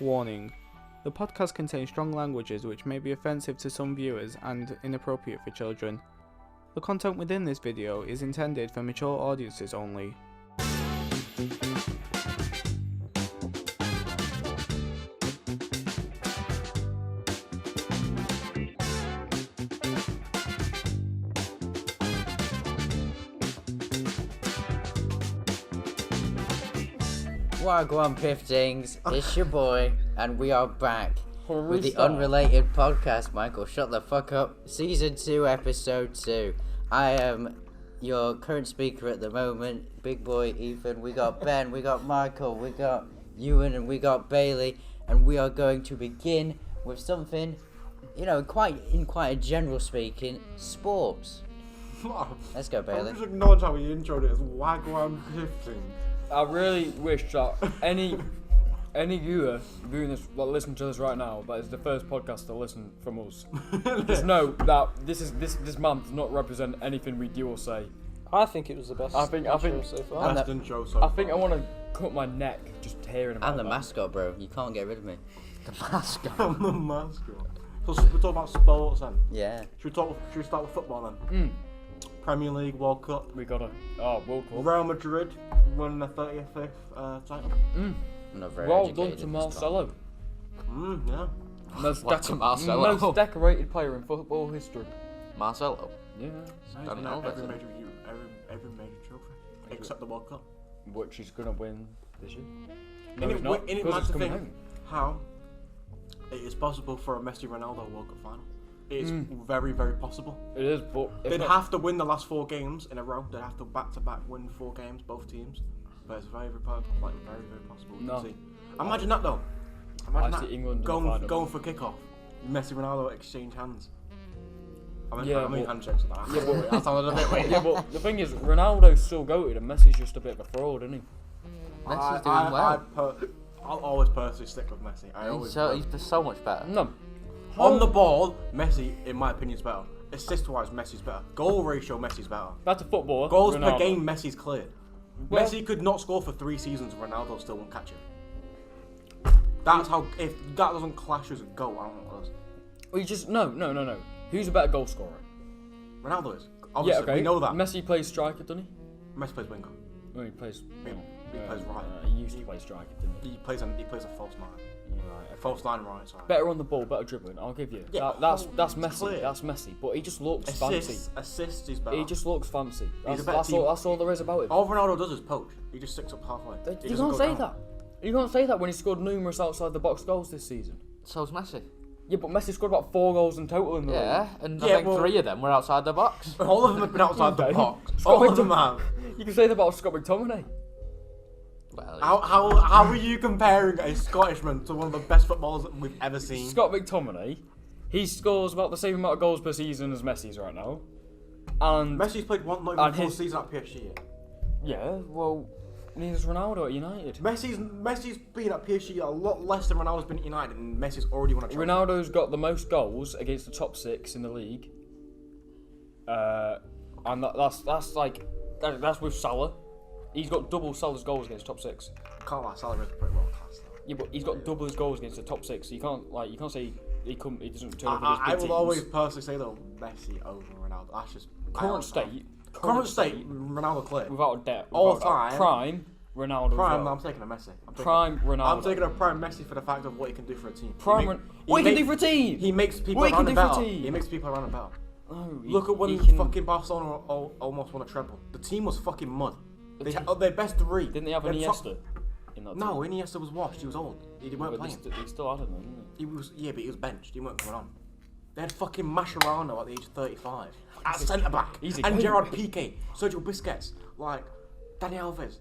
Warning. The podcast contains strong languages which may be offensive to some viewers and inappropriate for children. The content within this video is intended for mature audiences only. Wagwan Piftings, it's your boy, and we are back with the Unrelated podcast. Michael, shut the fuck up. Season 2, Episode 2. I am your current speaker at the moment, Big Boy Ethan. We got Ben, we got Michael, we got Ewan, and we got Bailey, and we are going to begin with something, quite a general speaking, sports. Let's go, Bailey. Just acknowledge how he introed it as Wagwan Piftings. I really wish that any viewer viewing this, listening to this right now, that is the first podcast to listen from us. Just know that this man does not represent anything we do or say. I think it was the best. I think so far. Best intro so far. I think I want to cut my neck just hearing about I'm the that. mascot, bro. You can't get rid of me. The mascot. I'm the mascot. So we're talking about sports then. Yeah. Should we start with football then? Premier League, World Cup. We got World Cup. Real Madrid won their 35th title. Not very Well educated done to in Marcelo. Yeah. Most decorated player in football history. Marcelo. Yeah. Every know, every major trophy except the World Cup. Which he's gonna win this year. No, And he's not. it Because might it's coming think home. how it is possible for a Messi-Ronaldo World Cup final. It is very, very possible. It is, but They'd have to win the last 4 games in a row. They'd have to back-to-back win 4 games, both teams. But it's very, very possible. No. To see. Imagine that though. Imagine I that. see England Going for kickoff. Messi Ronaldo exchange hands. I mean handshakes and that. Yeah, but That sounded a bit weird. yeah, but the thing is, Ronaldo's still goated, and Messi's just a bit of a fraud, isn't he? Messi's doing well. I'll always personally stick with Messi. He's so much better. No. On the ball, Messi, in my opinion, is better. Assist-wise, Messi's better. Goal ratio, Messi's better. That's a footballer. Goals Ronaldo. per game, Messi's cleared. Well- Messi could not score for 3 seasons, Ronaldo still won't catch it. That's how, if that doesn't clash as a goal, I don't know what does. Well, you just no. Who's a better goal scorer? Ronaldo is. Obviously, yeah, okay. we know that. Messi plays striker, doesn't he? Messi plays winger. Well, he plays. He plays right. He used to play striker, didn't he? He plays a false 9. Right. A false 9 right, sorry. Better on the ball, better dribbling. I'll give you. Yeah, that's it's Messi. clear. That's Messi. But he just looks fancy. Assists is better. He just looks fancy. He's a That's better all there is about him. All Ronaldo does is poach. He just sticks up halfway. He You doesn't can't go say down. that. You can't say that when he scored numerous outside the box goals this season. So's Messi. Yeah, but Messi scored about 4 goals in total in the league. Yeah, and Yeah, I think well- 3 of them were outside the box. All of them have been outside the Okay. box. Scott All of them McTominay. have. You can say that about Scott McTominay. Well, How are you comparing a Scottishman to one of the best footballers that we've ever seen? Scott McTominay, he scores about the same amount of goals per season as Messi's right now. And Messi's played not even And full his- season at PSG yet. yeah, well, neither's Ronaldo at United. Messi's been at PSG a lot less than Ronaldo's been at United, and Messi's already won a trophy. Ronaldo's got the most goals against the top 6 in the league. And that's with Salah. He's got double Salah's goals against top 6. Can't lie, Salah is pretty well class. Yeah, but he's got double his goals against the top 6. So you can't say he doesn't turn up I against big will teams. always personally say though, Messi over Ronaldo. That's just Current state, Ronaldo clear. without a doubt. All without a time. Prime Ronaldo. as Prime, well. I'm taking a Messi. Prime Ronaldo. I'm taking a prime Messi for the fact of what he can do for a team. What he can do for a team? He makes people What he around can the do for a better. team? He makes people around the better. Oh, Look at when he can- fucking Barcelona almost won a treble. The team was fucking mud. They had their best 3. Didn't they have Their top- Iniesta in that No, team? Iniesta was washed. He was old. He weren't But they playing. still had him, didn't they? But he was benched. He weren't coming on. They had fucking Mascherano at the age of 35 at centre back, Easy and going. Gerard Piqué, Sergio Busquets, like Dani Alves.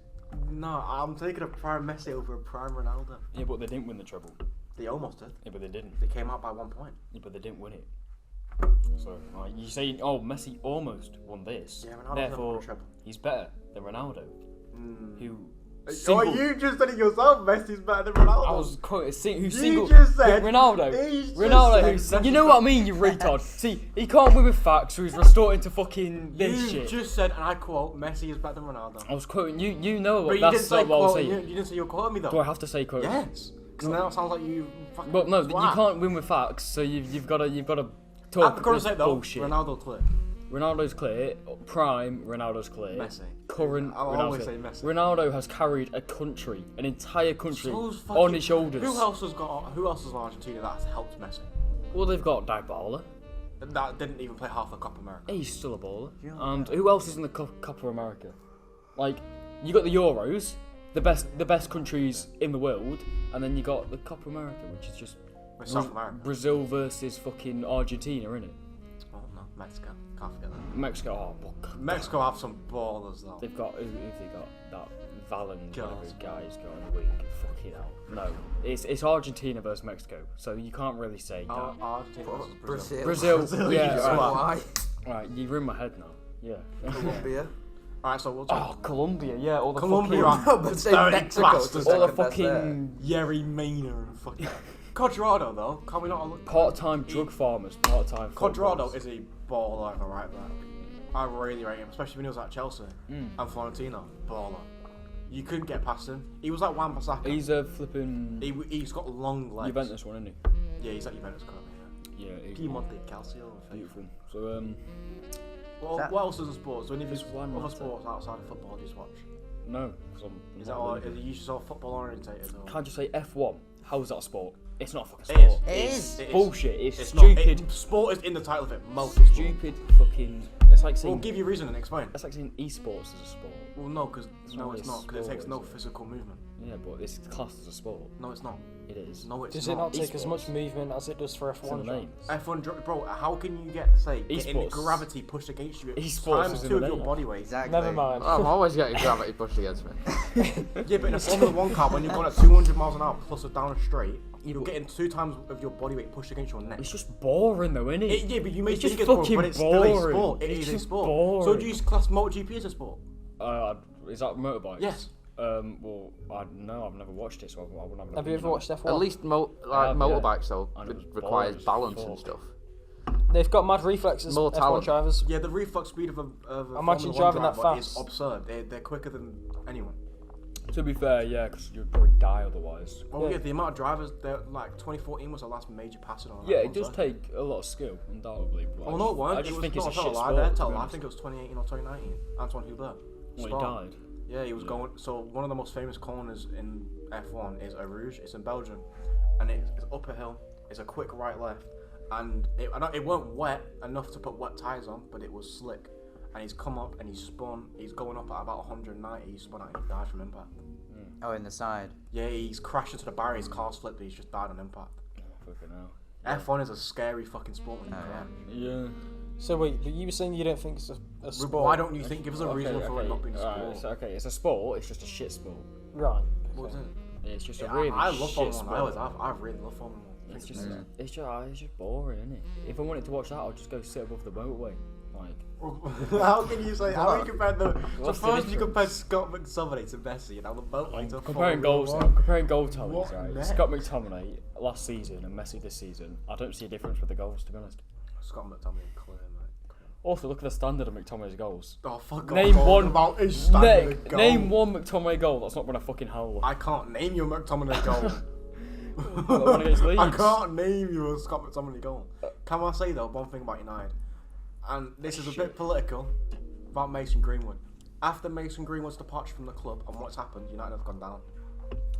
No, I'm taking a prime Messi over a prime Ronaldo. Yeah, but they didn't win the treble. They almost did. Yeah, but they didn't. They came out by 1 point. Yeah, but they didn't win it. So, you say, oh, Messi almost won this. Yeah, Ronaldo's never won Therefore, a treble. he's better than Ronaldo, who. Oh, you just said it yourself. Messi's better than Ronaldo. I was quoting who You single just said- Ronaldo. you just Ronaldo, said who you Messi's know what I mean, you retard. See, he can't win with facts, so he's resorting to fucking this You shit. just said, and I quote, Messi is better than Ronaldo. I was quoting you. You know But what you didn't that's say what I was quoting. saying. You didn't say you were quoting me though. Do I have to say quoting? Yes. Because now it sounds like you fucking. But no, you twat. can't win with facts. So you've got to I'm talk gonna this say though, bullshit. Ronaldo clear. Ronaldo's clear. Prime, Ronaldo's clear. Messi. Current, I'll Ronaldo's always clear. say Messi. Ronaldo has carried a country, an entire country, So's on fucking- his shoulders. Who else has in Argentina that's helped Messi? Well, they've got Dybala. That didn't even play half the Copa America. He's still a baller. And who else is in the Copa America? Like, you got the Euros, the best countries in the world, and then you got the Copa America, which is just With South America. Brazil versus fucking Argentina, innit? Oh no, Mexico. Can't forget that. Mexico, oh, fuck. Mexico have some ballers though. They've got, who they got? That Valen, God. whatever his guy's got on the wing. Fucking hell. No, it's Argentina versus Mexico, so you can't really say that. Argentina versus Brazil. Brazil, yeah, Brazil. right. Why? Right, you've ruined my head now. Yeah. Colombia. Alright, so we'll talk. Oh, Colombia, yeah, all the Colombia fucking, are But say dirty Mexico. bastards. all the second best there. fucking Yerry Mina and fucking. Quadrado though, can we not look? part-time drug farmers, part-time. Quadrado footballers. is a baller like a right back. I really rate him, especially when he was at Chelsea and Florentino. Baller. You couldn't get past him. He was like Wan-Bissaka. He's a flipping He's got long legs. Juventus one, isn't Yeah, he's at Juventus currently. he? Yeah, he's Piemonte Calcio. beautiful. So Well, what else is the sports? Any of It's his one other matter. sports outside of football do you just watch? no, 'cause I'm Is not that all? really- Are you just all football orientated? Or? Can't you say F1? How is that a sport? It's not a fucking It is. sport. It is. It is. Bullshit. It's It's stupid. Not, sport is in the title of it. Motorsport. Stupid fucking. It's like saying. We'll give you a reason and explain. That's like saying esports is a sport. Well, no, because It's no, not it's really not. Because it sport, takes no is it? physical movement. Yeah, but it's classed as a sport. No, it's not. It is. No, it's Does not. it not take as Esports. much movement as it does for It's in F1? the John? name. F1, bro. How can you get getting Esports. gravity pushed against you? Esports times is in 2 the of your name. body weight. Exactly. Never mind. I'm always getting gravity pushed against me. Yeah, but in a Formula 1 car, when you're going at 200 miles an hour plus a down a straight, you're getting 2 times of your body weight pushed against your neck. It's just boring though, isn't it? Yeah, but you may It's just think it's boring, fucking but it's still a boring. sport. It It's is a just sport. boring. So do you class MotoGP as a sport? Is that motorbikes? Yes. Well, I've never watched it, so I wouldn't have. an Have you ever opinion on watched it. F1? At least yeah. motorbikes though And it was requires boring as balance and fuck. stuff. They've got mad reflexes. More F1 talent. drivers. Yeah, the reflex speed of a Imagine Formula 1 driving that driver is fast. absurd. They're quicker than anyone. To be fair, yeah, because you'd probably die otherwise. Well, Yeah. yeah, the amount of drivers, like 2014 was the last major passing on. Yeah, that it does one, so- take a lot of skill, undoubtedly. But Oh no, it weren't. I just It was think not it's a tell a shit lie sport. there. to Tell a be lie. I honest. think it was 2018 or 2019. Antoine Hubert. Well, he Spa. died. Yeah, he was Yeah. going. So one of the most famous corners in F1 is Eau Rouge. It's in Belgium, and it's up a hill. It's a quick right left, and it weren't wet enough to put wet tires on, but it was slick. And he's come up and he's spun. He's going up at about 190. He's spun out and he died from impact. Oh, in the side. Yeah, he's crashed into the barrier. His car's flipped. He's just died on impact. Fucking hell. F1 is a scary fucking sport when you Oh, crash. Yeah. So wait, but you were saying you don't think it's a sport? Why don't you think? Give us a reason for it not being a sport. Alright, so, okay, it's a sport. It's just a shit sport. Right. What is it? It's just a Yeah, really I love shit Formula sport. 1. I always have. I really love Formula 1. It's just, it's just boring, isn't it? If I wanted to watch that, I'd just go sit above the motorway. Like, How can you say? How can you compare the? So What's the first you difference? compare Scott McTominay to Messi, and now the boat I'm to comparing Formula goals. 1. I'm comparing goal tallies, What right? next? Scott McTominay last season and Messi this season. I don't see a difference with the goals, to be honest. Scott McTominay, clear, mate. Clear. Also, look at the standard of McTominay's goals. Oh fuck Name off. one. About his standard Nick, goal. name one McTominay goal that's not been a fucking howler. I can't name you a McTominay goal. What, one against Leeds? I can't name you a Scott McTominay goal. Can I say though one thing about United? And this is a bit political about Mason Greenwood. After Mason Greenwood's departure from the club and what's happened, United have gone down.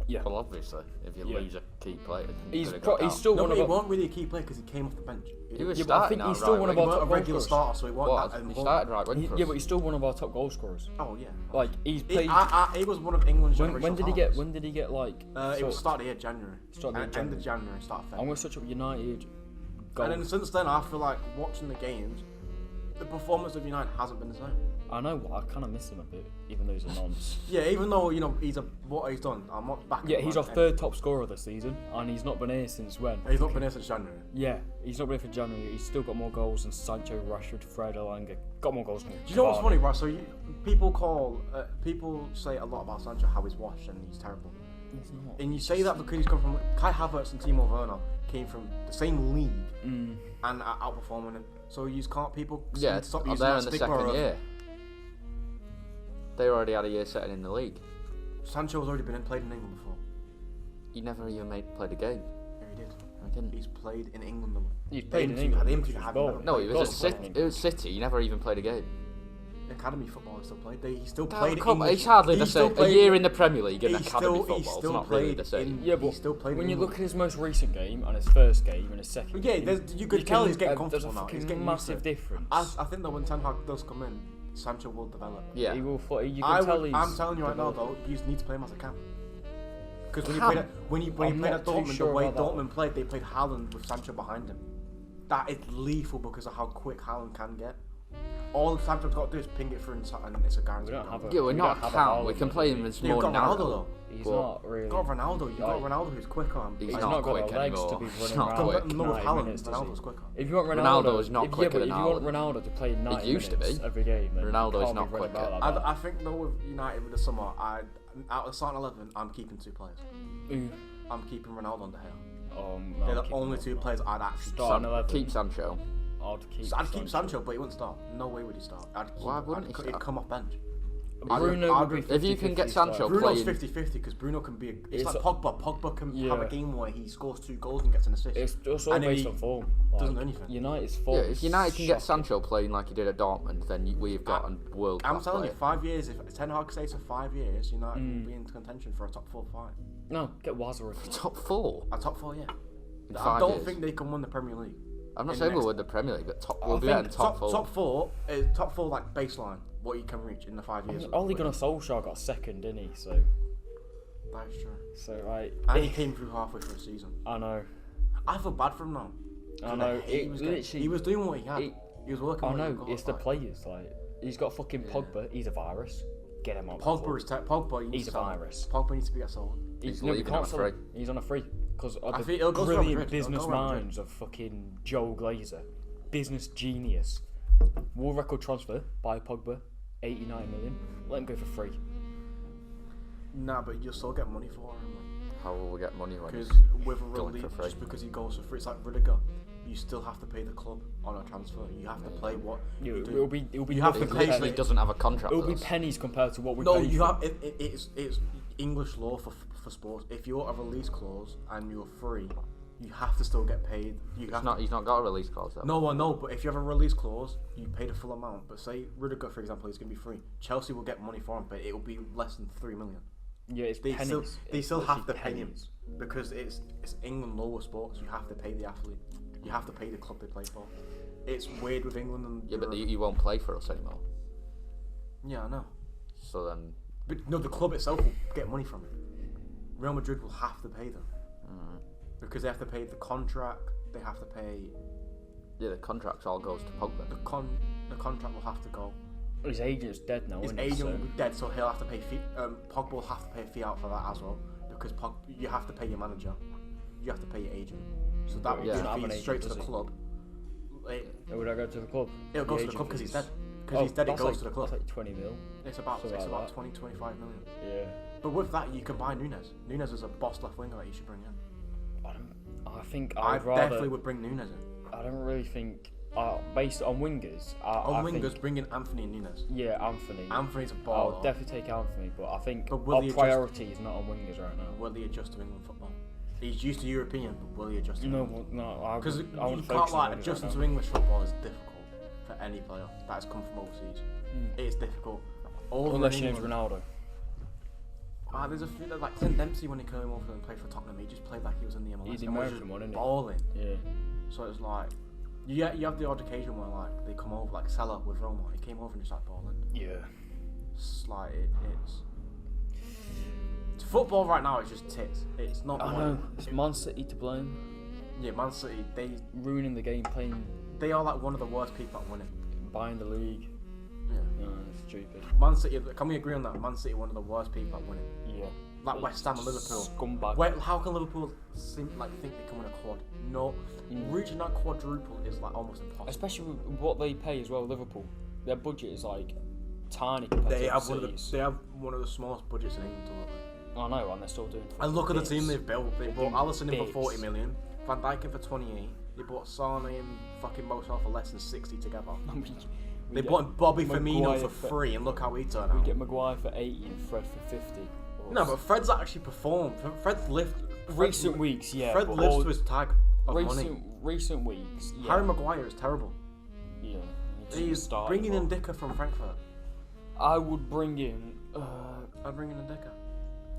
Yeah. Well, obviously, if you Yeah. lose a key player, then He's you're gonna go he's down. still No, one but of he our. weren't really a key player because he came off the bench. He was Yeah, but I starting think at he's still right one of wing. our He weren't top a goal regular scorers. starter, so he weren't What? that He important. started right wing for Yeah, us. but he's still one of our top goal scorers. Oh yeah. Like he's played. He was one of England's When generational did he get? talents. When did he get like? It was sort- start of the year, January. Start of the year, End of January, start of I'm February. gonna search up United. Goals. And then since then, I feel like watching the games, the performance of United hasn't been the same. I know what I kind of miss him a bit, even though he's a nonce. Yeah, even though he's what he's done, I'm not backing. Yeah, him he's up. our third top scorer this season, and he's not been here since when? He's not been here since January. Yeah, he's not been here for January. He's still got more goals than Sancho, Rashford, Fred, Elanga. Got more goals than. Do you know what's Cavani. funny, bro? So people say a lot about Sancho, how he's washed and he's terrible. He's not. And you say that because he's come from Kai Havertz and Timo Werner came from the same league Mm. and are outperforming him. So you can't people Yeah, stop I'm using there that in the stigma second of year. They already had a year setting in the league. Sancho's already played in England before. He never even played a game. Yeah, he did. I didn't. He's played in England. Though. He's played in They England. aim to which is have boring. him. No, he was at Boring. City. It was City. He never even played a game. Academy football he still played. He still Damn, played come on, English. it's hardly he the still same. A played- year in the Premier League and he academy still- he football. still It's not really played the same. in- Yeah, he but still played when in you look England. at his most recent game and his first game and his second Yeah, game, you could tell he's getting there's a comfortable now. He's fucking getting massive used to it. difference. I think that when Ten Hag does come in, Sancho will develop. Yeah. He will. You can tell he's. I'm telling you right now, developing. though, you just need to play him as a cam. Because when you Cam? played at, when you I'm played at not too Dortmund, sure the way about that Dortmund played, they played Haaland with Sancho behind him. That is lethal because of how quick Haaland can get. All Sancho's got to do is ping it through and it's a guarantee. We don't have a. Yeah, we're we not don't have a Cam. Haaland, We can do play him as You've more got narrow. Ronaldo though. He's But- not really. You've got Ronaldo. You've got Like- Ronaldo who's quicker. He's He's not not got quick the legs to anymore. be He's running not around. quick. No, with 90 Haaland, minutes, does he? Ronaldo's quicker. If you want Ronaldo Ronaldo, is not if, quicker yeah, but than if you want Haaland. Ronaldo to play 90 used to minutes be. every game, then Ronaldo you is can't not be running quicker. about like I that. think though with United with the summer, out of the starting 11, I'm keeping 2 players. Ooh. I'm keeping Ronaldo and De Gea. No, They're I'm the only 2 players I'd actually Starting 11. Keep Sancho. I'd keep Sancho, but he wouldn't start. No way would he start. Why wouldn't he He'd start? come off bench. Bruno I'd- would be If 50, you can get 50 Sancho start. Bruno's playing- 50-50 because Bruno can be. It's It's like Pogba. Pogba can have Yeah. a game where he scores 2 goals and gets an assist. It's just all And based he on form. doesn't Like, do anything. United's form. Yeah, if is United can get shocking. Sancho playing like he did at Dortmund, then we've got a world class I'm telling player. you, 5 years. If Ten Hag stays for 5 years, United will be in contention for a top 4 fight. No, get Wazza. Top 4. A top 4, yeah. In I 5 don't years. think they can win the Premier League. I'm not in saying next- we'll win the Premier League, but I we'll be think getting top 4. Top four like baseline. What you can reach in the 5 years. Ole Gunnar Solskjaer got second, didn't he? So, That's true. like, And he came through halfway through the season. I know. I feel bad for him now. I know. He was doing what he had. He was working. I what he know. got, It's the like. players. Like, he's got fucking Pogba. He's a virus. Get him on. Pogba is Pogba. You need He's to a sell him. virus. Pogba needs to be sold. He's No, we leaving can't on a sell free. him. He's on a free because of I the think it'll go to brilliant Madrid. business It'll go to Madrid. minds of fucking Joe Glazer, business genius. World record transfer by Pogba, 89 million. Let him go for free. Nah, but you'll still get money for him. How will we get money when Because he's with a going release, for free? just because he goes for free, it's like Rudiger. You still have to pay the club on a transfer. You have to play what you do. It'll be You have He to nothing pay- compared- literally doesn't have a contract It'll with be us. pennies compared to what we No, pay you for. have it's English law for sports. If you're a release clause and you're free, you have to still get paid. You have He's not got a release clause though. No, I know, but if you have a release clause, you pay the full amount. But say Rudiger, for example, is going to be free. Chelsea will get money for him, but it will be less than 3 million. Yeah, it's They pennies. they It's still have to literally pay him pennies. because it's England law with sports. You have to pay the athlete. You have to pay the club they play for. It's weird with England and Yeah, but Europe. you won't play for us anymore. Yeah, I know. So then, But no, the club itself will get money from it. Real Madrid will have to pay them because they have to pay the contract. They have to pay yeah, the contracts all goes to Pogba. the contract will have to go. His agent's dead now, His isn't agent he? will be dead, so he'll have to pay fee. Pogba will have to pay a fee out for that as well because you have to pay your manager, you have to pay your agent, so that will Yeah. be Doesn't have a an fee straight to agent, the does he? club. Would I go to the club? It'll go to the agent club because he's fees. dead. Because he's dead, it that's goes like, to the club. That's like 20 mil. It's about something like that. 20-25 million. Yeah. But with that, you can buy Nunes. Nunes is a boss left winger that you should bring in. I think I I'd rather. definitely would bring Nunes in. I don't really think. Based on wingers, I On wingers, think, bring in Anthony and Nunes. yeah, Anthony. Anthony's a I'll baller. definitely take Anthony, but I think But will our he adjust- priority is not on wingers right now. Will he adjust to England football? He's used to European, but will he adjust to No, Because I you would can't focus on like wingers adjusting right to English football is difficult for any player that has come from overseas. It's difficult. Over now. Unless in your name's England- Ronaldo. There's a few like Clint Dempsey when he came over and played for Tottenham. He just played like he was in the MLS. He's the and was American just one, isn't he? balling. Yeah. So it's like you have the odd occasion where like they come over like Salah with Roma. He came over and just started balling. Yeah. It's like it's football right now. It's just tits. It's not. I money. know. It's Man City to blame. Yeah, Man City. Ruining the game, playing, They are like one of the worst people at winning. buying the league. Yeah. No, it's stupid. Man City. Can we agree on that? Man City one of the worst people at winning. Yeah. Like West Ham and Liverpool. Scumbag. Wait, how can Liverpool think they can win a quad? No, reaching that quadruple is like almost impossible. Especially with what they pay as well, Liverpool. Their budget is like tiny compared They to have City's. they have one of the smallest budgets in England. I know, and they're still doing. And look at the bits. team they've built. They brought doing Alisson in for bits. 40 million, Van Dijk in for 28. They bought Sane and fucking Mo Salah for less than 60 together. We They get bought Bobby Maguire Firmino for free, and look how he turned We out. get Maguire for 80 and Fred for 50. No, but Fred's actually performed. Fred's Recent weeks, yeah. Fred but lives all- to his tag of money. recent weeks, yeah. Harry Maguire is terrible. Yeah. He's bringing in Dicker from Frankfurt. I would bring in. I'd bring in a Dicker.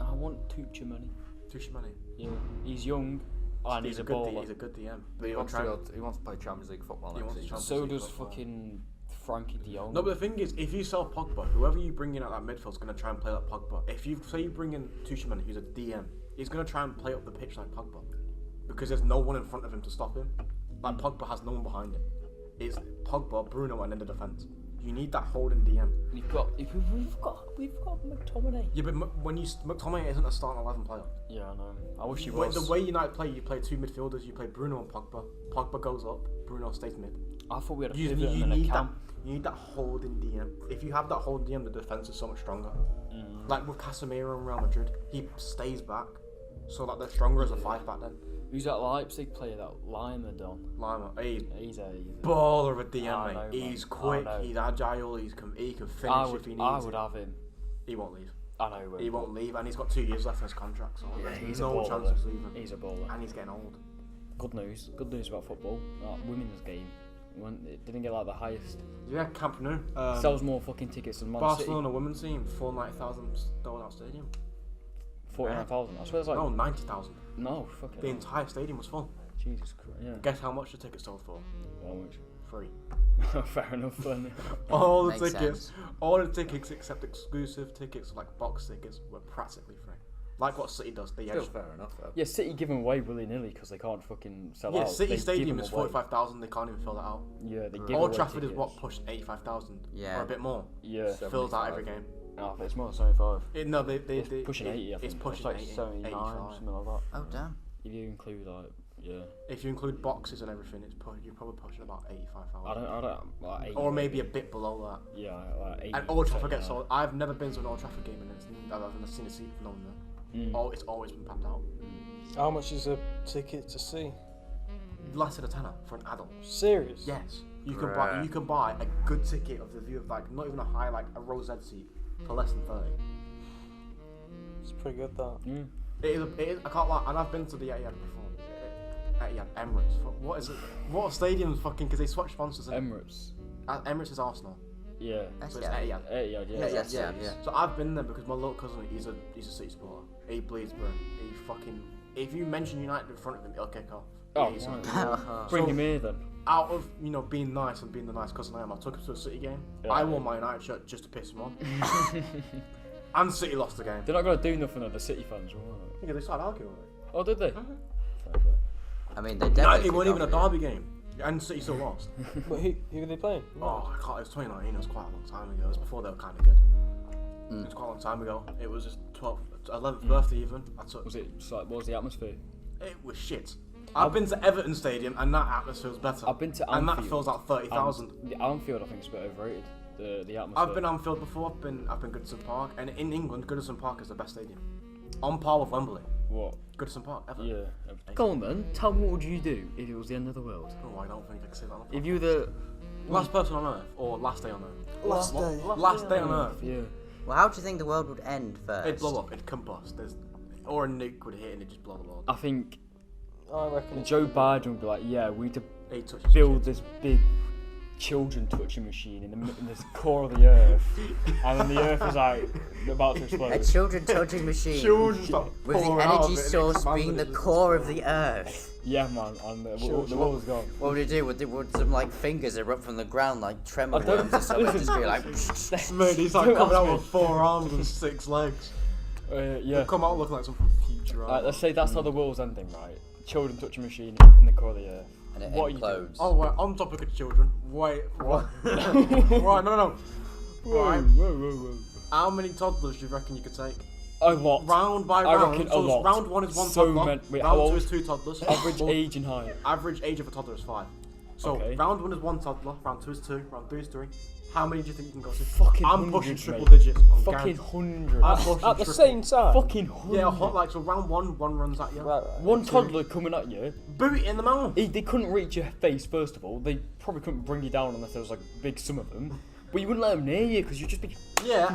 I want Tuchemani. Tuchemani. Yeah. He's young and he's a baller. He's a good DM. But He you're wants, to trying. go he wants to play Champions League football He next wants to season. Champions So League does football. fucking Frankie de Jong. No, but the thing is, if you sell Pogba, whoever you bring in at that midfield's going to try and play like Pogba. If you say you bring in Tuchemani, who's a DM, he's going to try and play up the pitch like Pogba, because there's no one in front of him to stop him. Like Pogba has no one behind him. It's Pogba, Bruno, and then the defense. You need that holding DM. We've got McTominay. Yeah, but when McTominay isn't a starting 11 player. Yeah, I know. I wish he When was. the way United play, you play two midfielders. You play Bruno and Pogba. Pogba goes up. Bruno stays mid. I thought we had a You, pivot you and then a need that. camp. You need that holding DM. If you have that holding DM, the defense is so much stronger. Like with Casemiro and Real Madrid, he stays back, so that they're stronger as a 5 back then. Who's that Leipzig player? That Lima Don. Lima, he's He's a baller of a DM, I mate. know, man. He's I quick, know. he's agile, he can finish if he needs. I would have him. He won't leave. I know. He won't leave, and he's got 2 years left in his contract, so Yeah, there's he's no a baller. chance of leaving. He's a baller. And he's getting old. Good news. Good news about football. That women's game. It didn't get like the highest. Yeah, Camp Nou. Sells more fucking tickets than Man Barcelona women's team, 490,000 sold out stadium. City. 49,000. I swear it's like. No, 90,000. No, fucking. The entire stadium was full. Jesus Christ. Yeah. Guess how much the tickets sold for? How much? Free. Fair enough then. All the Makes tickets, sense. all the tickets except exclusive tickets like box tickets were practically free. Like what City does, they Still edge. fair enough though. Yeah, City give them away willy nilly because they can't fucking sell Yeah, out. City They give Stadium them is away. 45,000. They can't even fill that out. Yeah, they give Old away Trafford is tickets. what pushed 85,000 Yeah. or a bit more. Yeah. Fills out every game. Oh, it's more than 75. No, they It's pushing 80, I think. It's pushing like 80, 79, 85. something like that. Oh damn. If you include like, yeah. If you include boxes and everything, you're probably pushing about 85,000. I don't, like 80. Or maybe a bit below that. Yeah, like 80. And Old Trafford gets 79. sold. I've never been to an Old Trafford game and I've never seen a seat for no one there. It's always been packed out. How much is a ticket to see? Less than a tenner for an adult. Serious? Yes, you can buy a good ticket of the view of like not even a high like a row Z seat for less than 30. It's pretty good that. It is. I can't lie, and I've been to the Etihad before. Etihad, Emirates. What is it? What stadium's fucking? Because they switch sponsors. Emirates. Emirates is Arsenal, Yeah. so it's Yeah. Etihad. Yeah, Yeah, yeah. yeah. So I've been there because my little cousin, he's a City supporter. He bleeds, bro. He fucking. If you mention United in front of him, he'll kick off. Oh, He's- right. Bring him here then. Out of being nice and being the nice cousin I am, I took him to a City game. Yeah. I wore my United shirt just to piss him off. And City lost the game. They're not going to do nothing though, the City fans, will they? Yeah, they started arguing. Oh, did they? Mhm. Fair play. I mean, they definitely. It wasn't even a kicked off, derby game, and City still lost. But who are they playing? Oh, I can't. It was 2019. It was quite a long time ago. It was before they were kind of good. It was quite a long time ago. It was his 11th birthday even. I took. Was it just like, what was the atmosphere? It was shit. I've been to Everton Stadium and that atmosphere was better. I've been to and Anfield. that fills out 30,000. The Anfield, I think, is a bit overrated. The atmosphere. I've been Anfield before. I've been Goodison Park, and in England, Goodison Park is the best stadium, on par with Wembley. What? Goodison Park, ever. Yeah. Go on then. Tell me, what would you do if it was the end of the world? Oh, I don't think I can say that. On the If you were the last person on Earth or last day on Earth. Last day. Last day on Earth. Yeah. Well, how do you think the world would end first? It'd blow up. It'd combust. Or a nuke would hit and it'd just blow the world. I think I reckon it's Joe Biden would be like, yeah, we need to He touches build kids. this big children touching machine in the core of the earth, and then the earth is like about to A explode. children touching machine. Children start With the pouring out of energy it and source expanding being the it. core of the earth. Yeah, man, and the world's gone. What would it do? Would some like fingers erupt from the ground like tremor I don't- worms or something? Just be like. Mate, he's like Don't coming ask out me. with 4 arms and 6 legs. Yeah. Come out looking like something from Futurama. Let's say that's how the world's ending, right? Children touching machine in the core of the earth. And it What are you doing? implodes. Oh, wait, on topic of children. Wait, what? Right, no. Right. Whoa. How many toddlers do you reckon you could take? A lot. Round by I round. reckon a So lot. round 1 is 1 So toddler. many- wait, how round old? 2 is 2 toddlers. Average age and height. Average age of a toddler is 5. So Okay. round 1 is 1 toddler. Round 2 is 2. Round 3 is 3. How many do you think you can go to? Fucking I'm hundreds, pushing triple mate. digits. I'm Fucking guaranteed. hundreds. I'm pushing at the triple. same time. Fucking hundreds. Yeah, like so round 1 runs at you. Right. One toddler coming at you. Boot it in the mouth. They couldn't reach your face, first of all. They probably couldn't bring you down unless there was like a big sum of them. But you wouldn't let them near you because you'd just be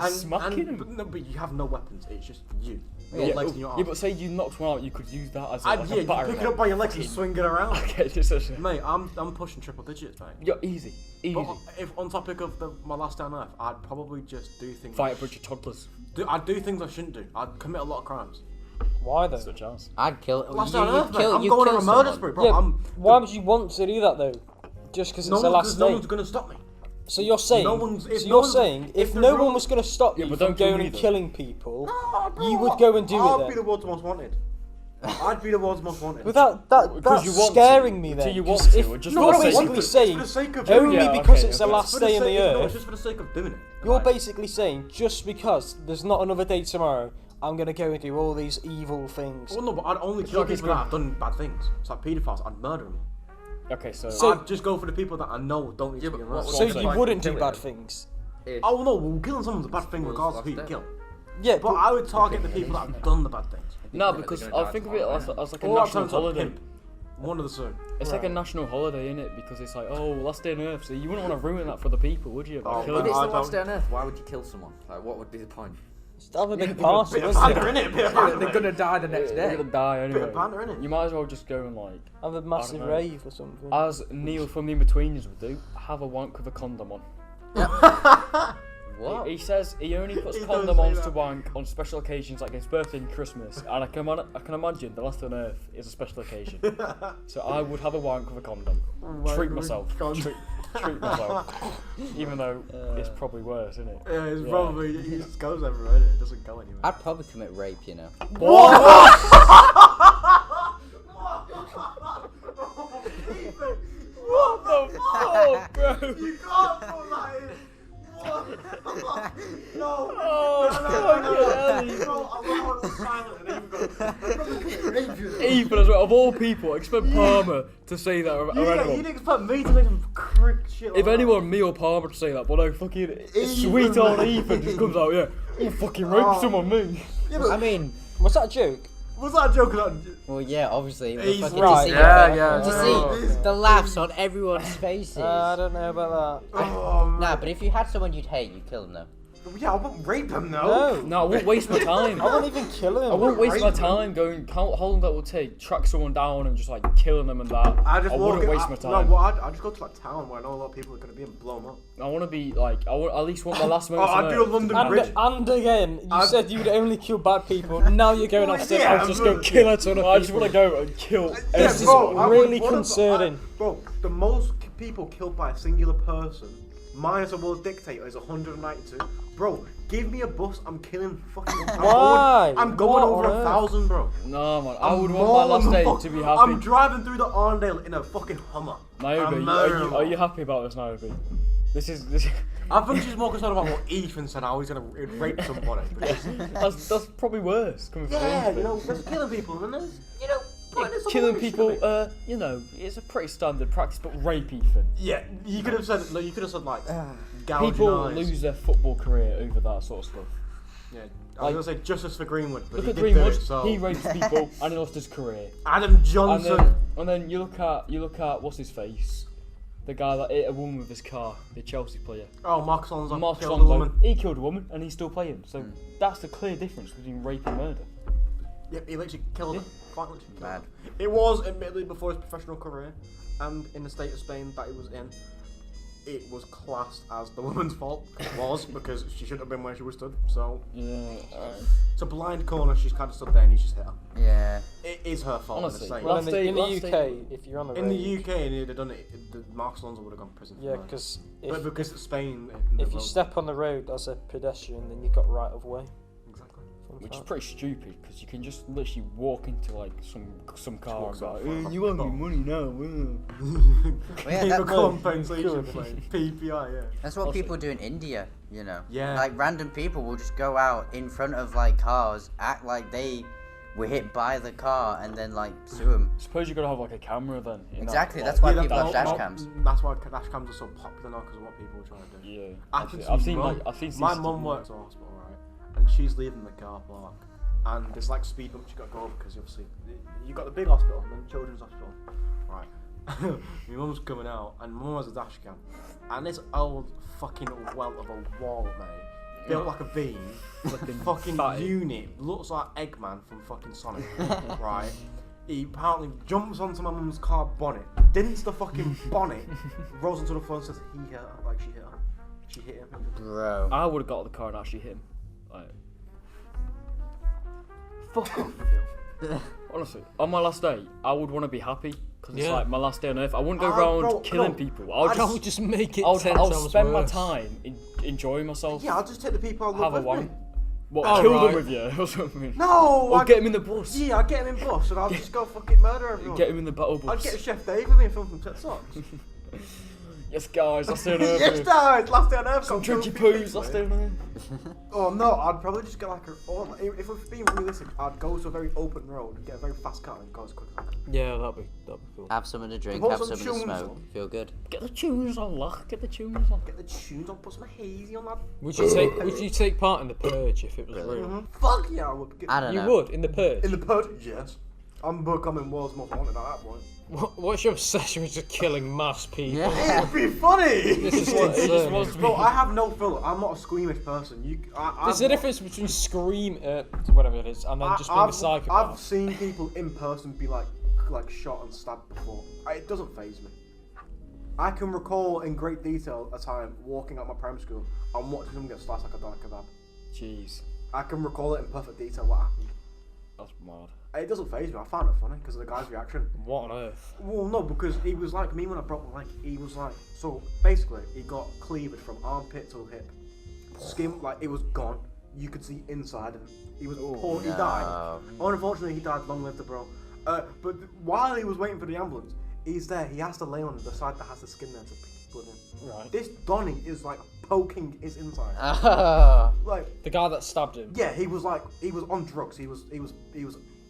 smacking them. But you have no weapons. It's just you. Your Yeah, legs and your arms. yeah, but say you knocked one out, you could use that as a, like yeah, a you battering pick it up by your legs and swing it around. Okay, just a Mate, I'm pushing triple digits, mate. You're easy. But if on topic of my last day on Earth, I'd probably just do things. Fight a bunch of toddlers. I'd do things I shouldn't do. I'd commit a lot of crimes. Why though? That's a chance. I'd kill. Last day you, on Earth, mate. kill, I'm you going kill on a murder someone. spree, bro. Yeah, why would you want to do that though? Just because it's the last no day. one's gonna stop me. So you're saying, if no one was going to stop you but from don't kill going me and either. killing people, bro, you would go and do it I'd then? be the world's most wanted. I'd be the world's most wanted. But Because that's you want scaring to. me So then. you want 'cause to, if or just you're for the sake basically of- saying, for the sake of only Yeah, because okay, it's the okay. last day on the No, it's earth, just for the sake of doing it. you're Like, basically saying, just because there's not another day tomorrow, I'm going to go and do all these evil things. Well, no, but I'd only kill like it's people that good. have done bad things. It's like paedophiles. I'd murder them. Okay, so I'd just go for the people that I know don't need to Yeah, be but around. what- So what's you the point wouldn't of do killing bad them? things. If Oh no, well, killing someone's a bad thing Well, regardless of who you last kill. Yeah, But I would target the people that have done the bad things. no, they're because gonna I die think of it tomorrow, as like a Or I'd national turn into a holiday. pimp. One of the two. It's like a national holiday, isn't it? Because it's like, oh, last day on Earth, so you wouldn't want to ruin that for the people, would you? By Oh, killing If it's I the last don't- day on Earth, why would you kill someone? Like, what would be the point? just have a big party, Bit of wasn't banter, it? innit? Bit of They're banter. gonna die the next They're day. gonna die anyway. Bit of banter, innit? You might as well just go and like, Have a massive know. rave or something. as Neil from the In-Betweeners would do, have a wank with a condom on. What? He says he only puts He does condom say on that. to wank on special occasions like his birthday and Christmas, and I can imagine the last day on Earth is a special occasion. So I would have a wank with a condom, treat myself, treat myself, even though it's probably worse, isn't it? Yeah, it's Yeah. probably it just goes everywhere. Innit? It doesn't go anywhere. I'd probably commit rape, you know. What the fuck, bro? You can't put that in. What? No. Oh, fucking hell. Bro, I'm not silent and even go. Ethan, as well, of all people, expect Palmer to say that or You anyone. didn't expect me to make some crick shit like If that. anyone, me or Palmer to say that, but no, fucking sweet old Ethan just comes out, yeah, oh, fucking rape Oh. someone, me. I mean, Was that a joke? Was that a joke or not? well, yeah, obviously. But He's fucking right. to see, Yeah, to yeah. see the laughs on everyone's faces. I don't know about that. Oh, man. Nah, but if you had someone you'd hate, you'd kill them though. Yeah, I won't rape him though. No. No, I won't waste my time. I won't even kill him. I won't waste my Rape them. time going, how long that will take, track someone down and just like killing them and that. I just wouldn't waste my time. No, well, I'd just go to like town where I know a lot of people are gonna be and blow them up. I want to be like, I want, at least want my last Oh, moments on I'd do a Earth. London Bridge. And again, you I'd- said you'd only kill bad people. Now you're going off saying, Yeah, I'll just go but- kill a ton of I just people. want to go and kill Yeah, This is everyone. I would really wanna- concerning. Bro, the most people killed by a singular person, minus a world dictator, is 192. Bro, give me a bus, I'm killing fucking. Why? I'm going What over on earth? 1,000, bro. No man, I I'm would want more my last than day fuck- to be happy. I'm driving through the Arndale in a fucking Hummer. Niobe, I'm are murdering you them. happy about this, Niobe? This is I think she's more concerned about what Ethan said, how he's gonna rape somebody. Because, that's probably worse coming from yeah, Ethan. you know, there's killing people, and there's, you know, putting someone Killing who's people, gonna be- you know, it's a pretty standard practice, but rape Ethan. Yeah, you could have said, like, gouging People eyes. lose their football career over that sort of stuff. Yeah, I was gonna say justice for Greenwood, but Look he at did Greenwood, do it, so. he rapes people and he lost his career. Adam And Johnson. then you look at what's his face, the guy that hit a woman with his car, the Chelsea player. Oh, Mark Alonso Mark killed a Alonso, woman. he killed a woman and he's still playing. So that's the clear difference between rape and murder. Yep, he literally killed her. Quite literally killed Mad. her. It was admittedly before his professional career, and in the state of Spain that he was in, it was classed as the woman's fault. It was, because she shouldn't have been where she was stood. So Yeah. it's a blind corner. She's kind of stood there, and he's just hit her. Yeah. It is her fault. Honestly, in the state. Well, Last in day- the last UK, day- if you're on the In the road, UK, and he'd have done it, Mark Alonso would have gone to prison. for yeah, murder. because But because it's Spain, if you step on the road as a pedestrian, then you've got right of way. exactly. Fun Which is fact. pretty stupid because you can just literally walk into like some car and walks go, off, you owe me fuck. money now. Well, yeah, Paper that- compensation plan, PPI, yeah. That's what Honestly. people do in India, you know. Yeah. Like random people will just go out in front of like cars, act like they were hit by the car, and then like sue them. Suppose you gotta have like a camera then. you know, Exactly, like- that's why Yeah, people have no, dash no, cams. That's why dash cams are so popular now because of what people are trying to do. Yeah. Happened to I've me, seen mum. like I've seen My CCTV. mum works at a hospital, right? And she's leaving the car park, and there's like speed bumps you got to go over because obviously you got the big hospital and then children's hospital, right? My mum's coming out, and my mum has a dash cam, and this old fucking welt of a wall, mate, built like a V, fucking fatty. unit, looks like Eggman from fucking Sonic, right? He apparently jumps onto my mum's car bonnet, dents the fucking bonnet, rolls onto the floor and says he hit her, like she hit her. She hit him. Bro. I would have got out of the car and actually hit him. Like, fuck off. Honestly, on my last day, I would want to be happy because it's Yeah. like my last day on earth. I wouldn't go Ah, around bro, killing no. people. I would That would just, just make it I would, 10 I would times spend my worse. time enjoying myself. Yeah, I'll just take the people I have love a with me. wank. What? Oh, Kill right. them with you or something? No! Or I'd get him in the bus. Yeah, I'd get him in bus and I'll just go fucking murder everyone. Get him in the battle bus. I'd get Chef Dave with me and film from Tet Socks. Yes, guys, last day on earth. Yes, Dad! Last day on earth. Some got drinky filthy poos, pigs, last mate. day on earth. Oh no, I'd probably just get like if we're being realistic, I'd go to a very open road and get a very fast car and go as quick as I could. Yeah, that'd be cool. Have something to drink, Put have some something to tunes smoke. on. Feel good. Get the tunes on, lock. Get the tunes on. Get the tunes on, put some hazy on that. Would you take part in the purge if it was Really? real? Fuck yeah, I would. I don't You know. would in the purge. In the purge, yes. I'm becoming world's most wanted at that point. What's your obsession with just killing mass people? Yeah. It'd be funny. This is He what just wants to be. Bro, I have no filler. I'm not a squeamish person. There's a difference between whatever it is, and then just being a I've psychopath. seen people in person be like shot and stabbed before. It doesn't faze me. I can recall in great detail a time walking out my primary school and watching them get sliced like a doner kebab. Jeez, I can recall it in perfect detail what happened. that's mad. It doesn't faze me. I found it funny because of the guy's reaction. What on earth? Well, no, because he was like me when I broke my leg. He was like, so basically, he got cleaved from armpit to hip. Skin, like, it was gone. You could see inside him. He was poor. He died. Unfortunately, he died. Long live the bro. But while he was waiting for the ambulance, he's there. He has to lay on the side that has the skin there to pick blood in. Right. This Donny is like poking his inside. Like, The guy that stabbed him. yeah, he was on drugs. He was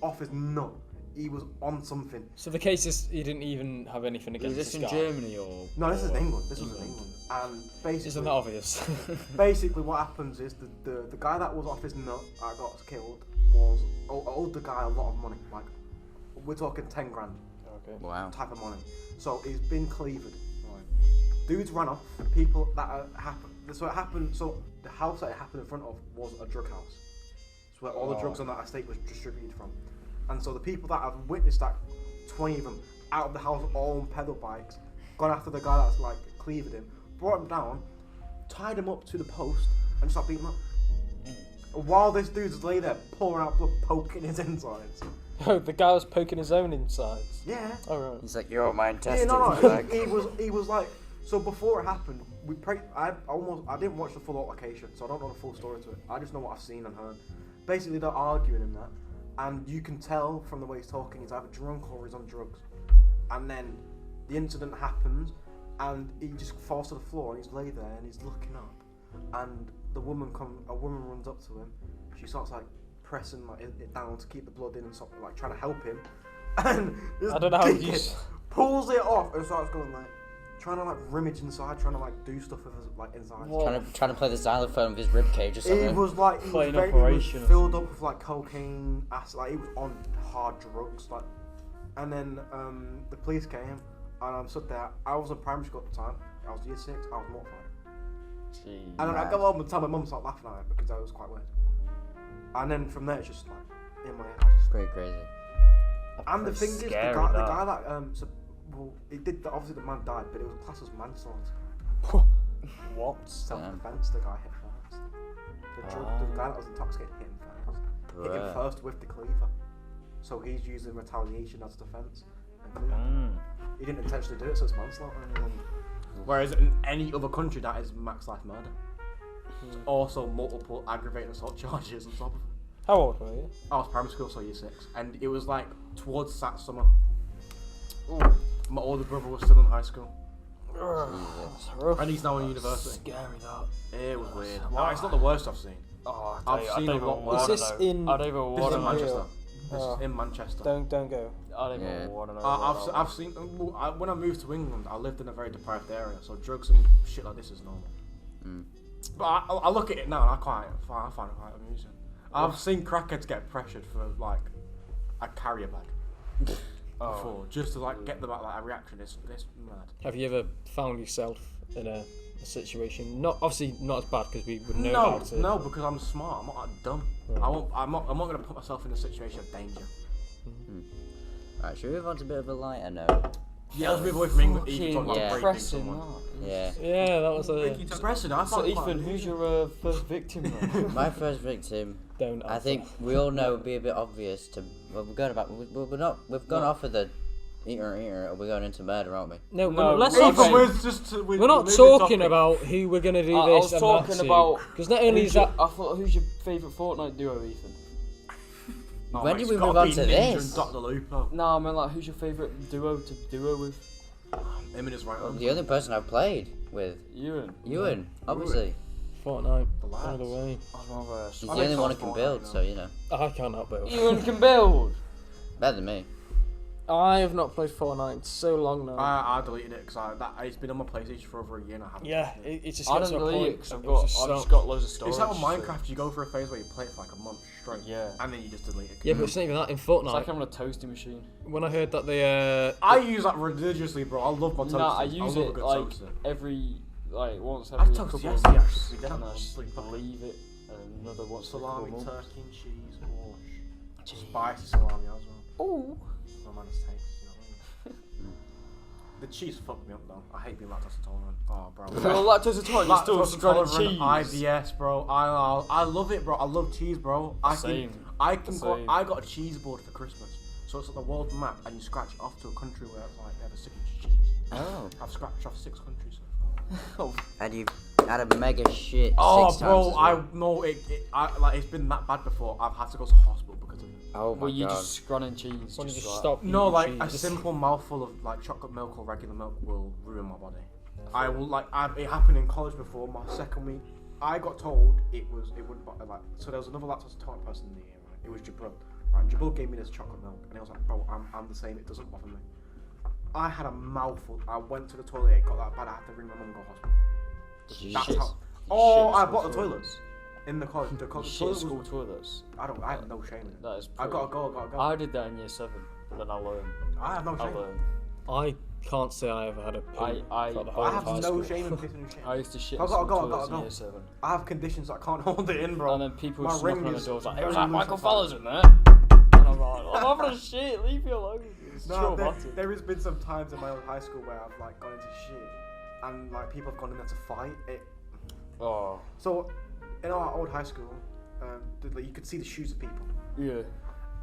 off his nut. He was on something. So the case is he didn't even have anything Is against this this in guy. Germany or? No, this is in or England. This was in England. And basically, Isn't that obvious? basically what happens is the guy that was off his nut that got killed was owed the guy a lot of money. Like, we're talking 10 grand Okay. Wow. type of money. So he's been cleaved. Right. Dudes ran off. People that happened. So it happened. So the house that it happened in front of was a drug house. It's where all the drugs on that estate was distributed from. And so the people that have witnessed that, 20 of them out of the house, all on pedal bikes, gone after the guy that's like cleaved him, brought him down, tied him up to the post, and started beating him up. While this dude's lay there pouring out blood, poking his insides. Oh, the guy was poking his own insides. Yeah. Oh, right. He's like, you're my Yeah, intestines. no. Like, He was like. So before it happened, I didn't watch the full altercation, so I don't know the full story to it. I just know what I've seen and heard. Basically, they're arguing in that, and you can tell from the way he's talking, he's either drunk or he's on drugs. And then the incident happens, and he just falls to the floor, and he's laid there, and he's looking up, and a woman runs up to him. She starts like pressing like it down to keep the blood in and something, like trying to help him. And this I don't know how you dickhead pulls it off and starts going like, trying to like rummage inside, trying to like do stuff with his like inside. trying to play the xylophone with his ribcage or something. He was like, he Plain was operation or filled up with like cocaine, acid, like he was on hard drugs, like. And then the police came, and I'm stood there. I was in primary school at the time. I was year 6. I was mortified. Jeez. And then I go home and tell my mum, start laughing at it because I was quite weird. And then from there, it's just like in my head. I just, Pretty crazy. and the That's thing is, the scary, guy that. that well, he did. Obviously, the man died, but it was classed as manslaughter. What? Self-defense. The guy hit first. The guy that was intoxicated hit him first. Hit him Bruh. first with the cleaver. So he's using retaliation as defense. He didn't intentionally do it, so it's manslaughter. Whereas in any other country, that is max life murder. It's also multiple aggravated assault charges on top of it. How old were you? I was primary school, so year 6, and it was like towards that summer. My older brother was still in high school, That's rough. and he's now in university. Scary that. It was weird. Well, it's not the worst I've seen. Oh, I've seen a lot worse. Is this in? I don't even This is want in to Manchester. know. This Oh. is in Manchester. Don't go. I don't Yeah. even want to know. I've seen. When I moved to England, I lived in a very deprived area, so drugs and shit like this is normal. But I look at it now and I find it quite amusing. I've seen crackheads get pressured for like a carrier bag. before, just to like get them at like a reaction. It's mad. Have you ever found yourself in a situation, obviously not as bad because we would know No, about it? no, because I'm smart. I'm not that dumb. Right. I'm not gonna put myself in a situation of danger. Alright, should we move on to a bit of a lighter note? Yeah, let's move away from England. Fucking Ethan talking about raping depressing, someone. Yeah. Yeah, that was a. Depressing. I So found it Ethan, quite who's your first victim? Then? My first victim, Don't. I think we all know would be a bit obvious to. Well, we're going about. We're not. We've gone off of the eater, or we're going into murder, aren't we? No, No, let's we're not. Ethan, okay. We're not talking about who we're gonna do I this was and talking that about because not only is that. I thought, who's your favourite Fortnite duo, Ethan? When did we move on to this? Dr. Lupo. No, I mean like, who's your favourite duo to duo with? Him and his right arm. The only person I've played with, Ewan. Ewan, obviously. Fortnite, The lads. by the way. I'd rather. He's I the only like one who can Fortnite, build, you know. so you know. I cannot build. Ewan can build. Better than me. I have not played Fortnite in so long now. I deleted it because it's been on my PlayStation for over a year and I haven't. Yeah, it just I gets don't to a delete it point. because I've it was just so- got loads of storage. It's like on so- Minecraft, you go for a phase where you play it for like a month straight. Yeah. And then you just delete it. Yeah, but it's not even that in It's Fortnite. like I'm on a toasty machine. When I heard that they I use that religiously, bro. I love my toaster. Nah, I use love a it good like toaster. once I every toast couple yesterday, of weeks, actually. Then and I'm I just sleep. leave it, and another once every Salami, couple of months. turkey and cheese, spicy salami as well. Oh. No man, it's taste, you know what I mean? The cheese fucked me up though. I hate being lactose intolerant. Oh, bro. Well, lactose intolerant, you're still Lactose shredded intolerant, cheese. IBS, bro. I love it, bro. I love cheese, bro. Same. I can go. Same. I got a cheese board for Christmas, so it's like the world map, and you scratch it off to a country where it's like they have a signature cheese. Oh. I've scratched off 6 countries so far. And you had a mega shit Oh, 6 times bro, as well. I know it's been that bad before. I've had to go to hospital because of it. Oh my Well, you god. just scrunning cheese. When you just just like- stop. No, eating like a cheese. simple mouthful of like chocolate milk or regular milk will ruin my body. I will it happened in college before my second week. I got told it wouldn't like so there was another lactose intolerant person in the year, right? It was Jabril. Right, Jabril gave me this chocolate milk and I was like, bro, I'm the same. It doesn't bother me. I had a mouthful. I went to the toilet. It got that bad. I had to ring my mum and go to hospital. That's Jesus. how. Oh, shit I in blocked the school toilets in the college. The Shit, toilet school was. toilets. I have no shame in it. That is. I gotta go. I did that in year 7, but then I learned. I have no I shame. learned. I can't say I ever had a poo I throughout the whole I of have high no school. shame in pissing and shit. I used to shit I in gotta school go, I toilets gotta in go. year 7. I have conditions that I can't hold it in, bro. And then people My just knocking ring on the is doors like, very "It was like loose Michael and Fowler's tight." in there." And I'm like, I'm having a shit, leave me alone. It's No, traumatic. there has been some times in my old high school where I've like gone into shit, and like people have gone in there to fight it. Oh, So, in our old high school, you could see the shoes of people, yeah.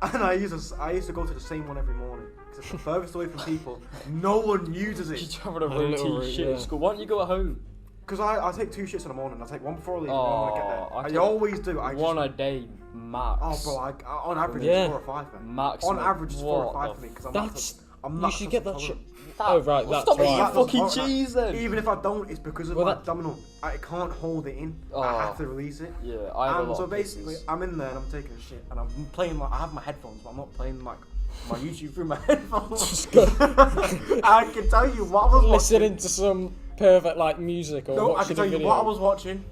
and I used to go to the same one every morning because it's the furthest away from people. No one uses You're it having a A little routine route, shit yeah. at school. Why don't you go at home? because I take 2 shits in the morning. I take one before I leave, and one when I get Oh, I there. I take always do. One a day, max. Oh, bro, on average Yeah. it's 4 or 5, man. Max. On average it's 4 or What 5 the for me because That's. I'm You not. should get that shit. That- Oh right, that's Stop eating right. fucking That doesn't- cheese then. Even if I don't, it's because of Well, my that- abdominal. I can't hold it in. I Oh. have to release it. Yeah, I have a And lot so of basically, pisses. I'm in there and I'm taking a shit, and I'm playing like I have my headphones, but I'm not playing like my YouTube through my headphones. I can tell you what I was Listening watching. to some pervert like music or No, I watching can tell a you video. what I was watching,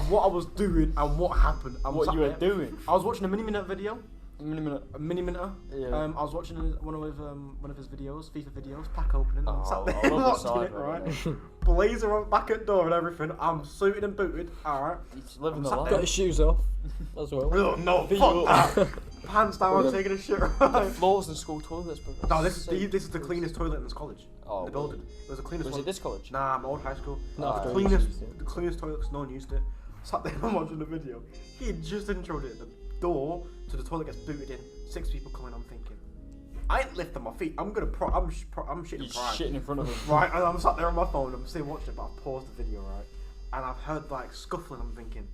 what I was doing, and what happened. I was What sat you were there. doing? I was watching a mini-minute video. A minute. A mini-minute. Yeah. I was watching one of his videos, FIFA videos, pack opening. And I'm Oh, sat I there love the watching it, side, right? Blazer on back at door and everything. I'm suited and booted. All right. He's living I'm the sat life. Got his shoes off as well. Oh, no, Feet fuck that. Pants down, taking a shit. The Right. floors in school toilets, bro. No, this is the cleanest toilet in this college. Oh, the building. It was the cleanest Was one. it this college? Nah, my old high school. Not the after cleanest, ages, yeah. the cleanest toilet 'cause no one used it. Sat there and watching the video. He had just introed it. The door to the toilet gets booted in. 6 people coming. I'm thinking, I ain't lifting my feet. I'm shitting He's pride. shitting in front of him. Right, and I'm sat there on my phone. I'm still watching it, but I've paused the video, right? And I've heard like scuffling. I'm thinking,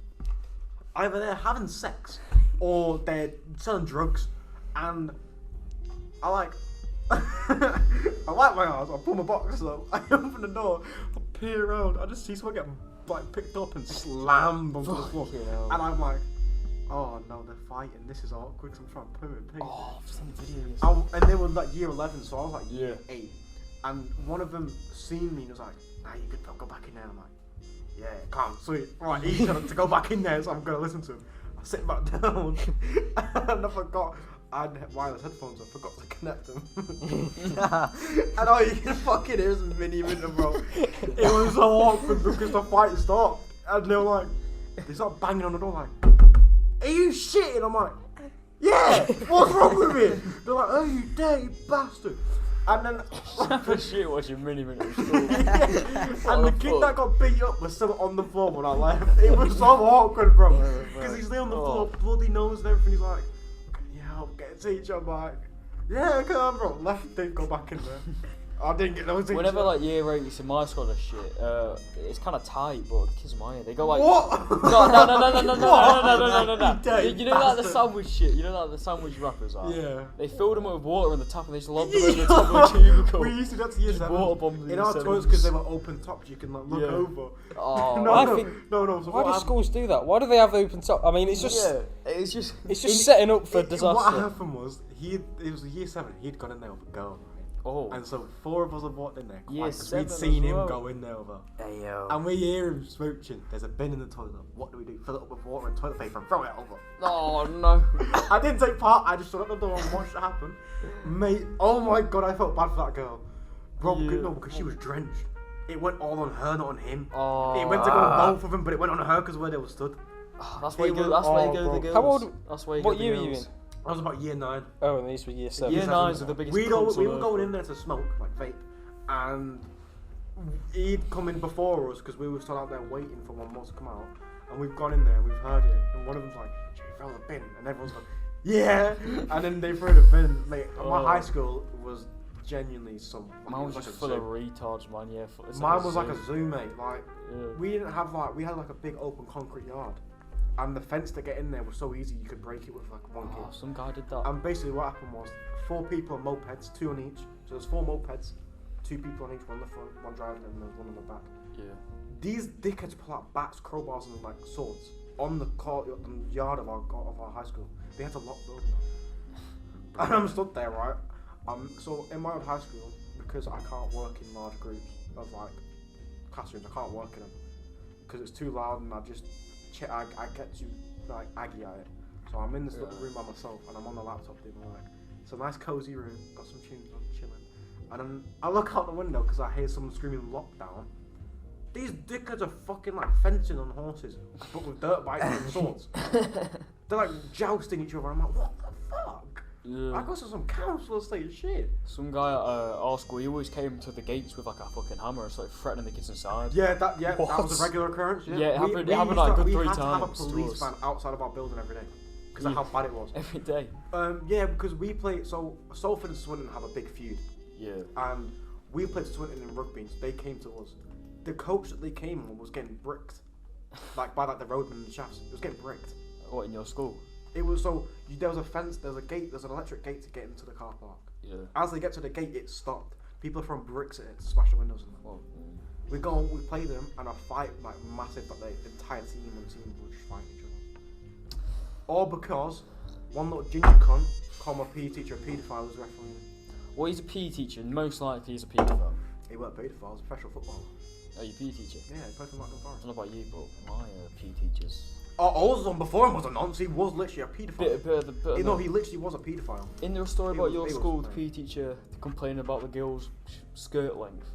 either they're having sex or they're selling drugs. And I like, I like my ass. I pull my box up. I open the door. I peer around. I just see someone get like picked up and slammed onto the floor. Fucking hell. And I'm like, oh no, they're fighting. This is awkward. 'Cause I'm trying to poo and pee. Oh, I've seen the video. And they were like year 11, so I was like year 8. And one of them seen me and was like, nah, you good, bro, go back in there. I'm like, yeah, calm, sweet. Right, he's to go back in there, so I'm going to listen to him. I sit back down, and I forgot. I had wireless headphones. I forgot to connect them. And all you can fucking hear is Mini Winter, bro. It was so awkward because the fight stopped. And they were like, they started banging on the door like, are you shitting? I'm like, yeah, what's wrong with it? They're like, oh, you dirty bastard. And then For shit watching Mini Minute at school. and the kid that got beat up was still on the floor when I left. It was so awkward, bro. Because he's there on the floor, bloody nose and everything. He's like, can you help get a teacher? I'm like, yeah, come on, bro. Left, didn't go back in there. I didn't get no teacher. Whenever like year 8s in my school and shit, it's kind of tight, but the kids in my year, they go like, What? no. You You know like the bastard. sandwich shit. You know like the sandwich wrappers are. Yeah. They filled them with water in the top and they just lobbed them over the top of the cubicle. We used to do that to year Just 7. water bombs In our toilets because they were open tops, you can like look Yeah. over. Oh, No, I no, think- no. So Why what do happened- schools do that? Why do they have open top? I mean, it's just yeah, it's just. it's just setting up for What disaster. happened was it was year 7. He'd gone in there with a girl, Oh. and so 4 of us had walked in there. Year Because 7 we'd seen as him well. go in there with her. Hey yo. And we hear him smooching. There's a bin in the toilet. What do? Fill it up with water and toilet paper and throw it over. Oh no. I didn't take part. I just stood at the door and watched it happen. Mate, oh my god, I felt bad for that girl. Bro, Yeah. no, because she was drenched. It went all on her, not on him. Oh. It went to go on both of them, but it went on her because where they were stood. That's where you It go. was- That's where you oh, go. The bro. girls. How old- That's where you What go. year the are you girls. in? I was about year 9. Oh, and these were year 7. Year Year 9s are seven. the biggest. We cunts were on going earth. in there to smoke, like vape, and he'd come in before us because we were still out there waiting for one more to come out, and we've gone in there and we've heard it, and one of them's like, should we throw the bin? And everyone's like, yeah, and then they threw the bin. Mate, my Oh. high school was genuinely some. Mine was like just a full zoo. of retards, man. Yeah. It's Mine was zoo. like a zoo, mate. Like Yeah. we didn't have we had like a big open concrete yard, and the fence to get in there was so easy you could break it with like one Oh, kid. some guy did that. And basically what happened was 4 people on mopeds, 2 on each. So there's 4 mopeds, 2 people on each, one on the front, one driving, and then one on the back. Yeah. These dickheads pull out bats, crowbars, and like swords on the yard of our high school. They had to lock the building down. And I'm stood there, right? So in my old high school, because I can't work in large groups of like classrooms, I can't work in them because it's too loud, and I get too like aggy at it. So I'm in this little room by myself, and I'm on the laptop doing my work. It's a nice cozy room, got some tunes on, chilling. And then I look out the window because I hear someone screaming lockdown. These dickheads are fucking like fencing on horses, but with dirt bikes and swords. They're like jousting each other. I'm like, what the fuck? Yeah. I got some counsellor state shit. Some guy at our school, he always came to the gates with like a fucking hammer and started threatening the kids inside. Yeah, that What? was a regular occurrence. Yeah, Yeah, it happened- it happened, used like, to- good we 3 had to have a times to police us. van outside of our building every day because of Yeah. how bad it was. Every day. Yeah, because we played. So Salford and Swindon have a big feud, Yeah. and we played Swindon in rugby. And so they came to us. The coach that they came on was getting bricked, like by like the roadmen and the shafts. It was getting bricked. What, in your school? It was there was a fence, there's a gate, there's an electric gate to get into the car park. Yeah. As they get to the gate, it stopped. People are throwing bricks at it to smash the windows in. Well, We go, we play them, and a fight like massive, but the entire team and team will just fight each other. All because one little ginger cunt called my PE teacher a paedophile who's refereeing. well, he's a PE teacher, and most likely he's a paedophile. He weren't a paedophile, he was a professional footballer. Oh, you PE teacher? Yeah, he played for Nottingham I Forest. don't know about you, but my PE teachers. Oh, all the one before him was a nonce. He was literally a paedophile. No, He literally was a paedophile. in the story he about was- your he was school, the fine. PE teacher complaining about the girls' skirt length.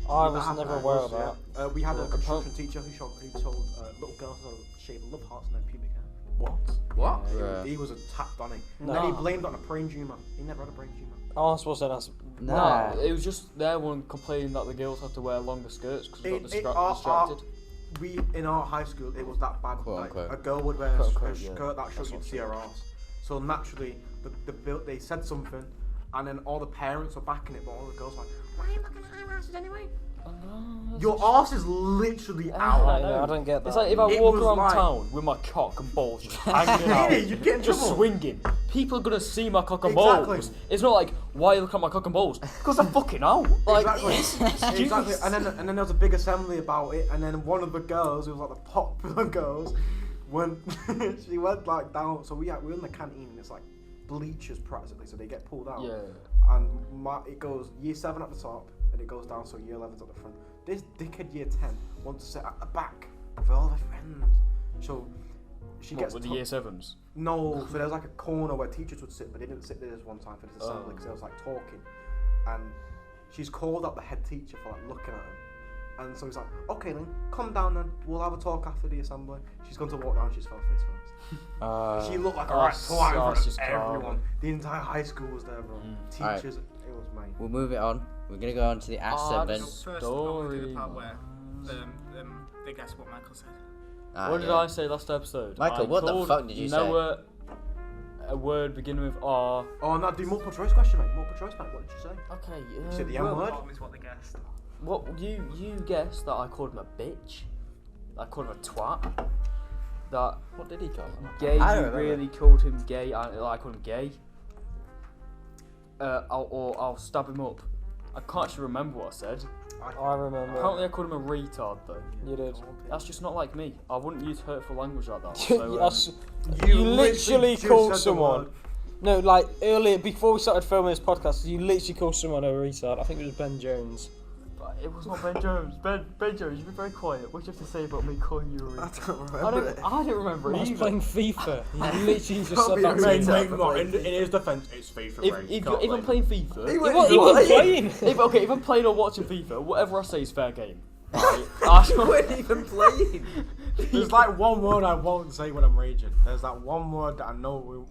I That was happened never at aware us, of that. We had a Like a construction teacher who told little girls how to shave love hearts and their pubic hair. What? What? Yeah, he was attacked on it. No. And he blamed it on a brain tumour. He never had a brain tumour. Ours wasn't as. Nah. No, it was just their one complaining that the girls had to wear longer skirts because they got Our- distracted. We in our high school it was that bad. Quote, Like, unquote. a girl would wear Quote, a unquote, skirt yeah. that showed That's you'd not see true. her ass. So naturally, they said something, and then all the parents were backing it, but all the girls were like, "Why are you looking at our asses anyway? Oh, no, that's Your just- arse is literally I out." I know. know, I don't get that. It's like if I It walk was around like- town with my cock and balls just hanging out, Yeah, you'd get in just trouble. swinging. People are gonna see my cock and Exactly. balls. It's not like, why you look at my cock and balls? Because I'm fucking out. Like, Exactly. Exactly. And then there was a big assembly about it, and then one of the girls, who was like the popular girls, she went like down. So we're in the canteen, and it's like bleachers practically, so they get pulled out. yeah. And it goes year 7 at the top, and it goes down so year 11's at the front. This dickhead year 10 wants to sit at the back with all their friends. So she What, gets with the to- year 7s? No, so there's like a corner where teachers would sit, but they didn't sit there this one time for this assembly because they was like talking, and she's called up the head teacher for like looking at him, and so he's like, okay then, come down then, we'll have a talk after the assembly. She's going to walk down, she's fell face first. She looked like a right twat in front of everyone. The entire high school was there, bro. Teachers, it was mate. We'll move it on. We're gonna go on to the Ask 7. First, I want to do the part where they guess what Michael said. What did I say last episode? Michael, I what the called fuck did you Noah a word beginning with R. Oh no, do multiple choice question, mate. Multiple choice, mate. What did you say? Okay. You said the M word. Is what they guessed. What you guessed that I called him a bitch? I called him a twat. That What did he call him? gay. I don't You remember. really called him gay. I called him gay. I'll stab him up. I can't actually remember what I said. I remember. Apparently I called him a retard though. You did. That's just not like me. I wouldn't use hurtful language like that. So, Yes, You you literally just called said the someone. word. No, like earlier, before we started filming this podcast, you literally called someone a retard. I think it was Ben Jones. But it was not Ben Jones. Ben Jones, you've been very quiet. What do you have to say about me calling you a retard? I don't remember I was either. playing FIFA. You literally just said Mate, that to me. mate, no, in his defence, it's FIFA. If I'm playing FIFA, He wasn't playing. if I'm playing or watching FIFA, whatever I say is fair game. Right? You weren't even playing. There's like one word I won't say when I'm raging. There's that one word that I know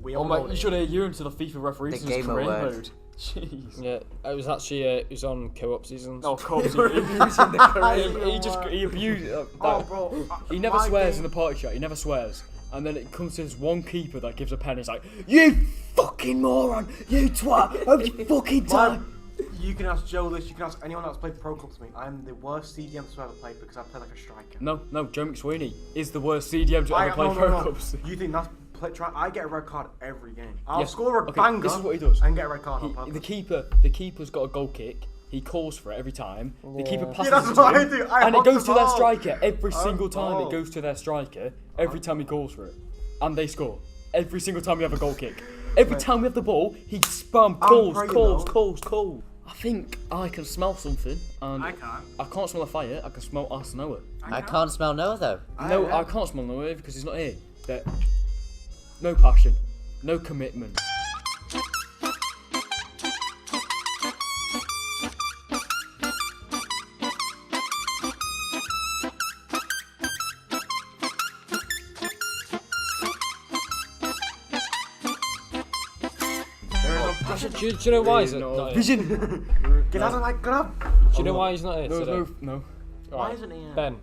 we all Oh know. mate, you should have heard to the FIFA referees The in his gamer career word. mode. Jeez. Yeah, it was actually it was on co-op seasons. Oh, course, he abusing the career. He abused it. Oh, bro. He never my swears game- in the party chat. He never swears. And then it comes to this one keeper that gives a pen. He's like, "You fucking moron! You twat! Hope you fucking die!" You can ask Joe this, you can ask anyone that's played pro clubs to me. I'm the worst CDM to ever play because I play like a striker. No, Joe McSweeney is the worst CDM to ever play pro clubs. You think that's I get a red card every game. I'll Yeah, score a okay, banger this is what he does. and get a red card on purpose. The keeper's got a goal kick. He calls for it every time. The keeper passes that's it what to I him, do. I and it hug goes the to their ball. striker every I single hug the time. It ball. goes to their striker every time he calls for it, and they score every single time we have a goal kick. Every time we have the ball, he spam calls. I think I can smell something, and I can't. I can't smell a fire. I can smell Ask Noah. I can't smell Noah though. No, I can't smell Noah because he's not here. No passion, no commitment. Do you know why he's not here? Vision. Get out of my club. Do you know why he's not here? There's today? no. Why isn't he here? Ben,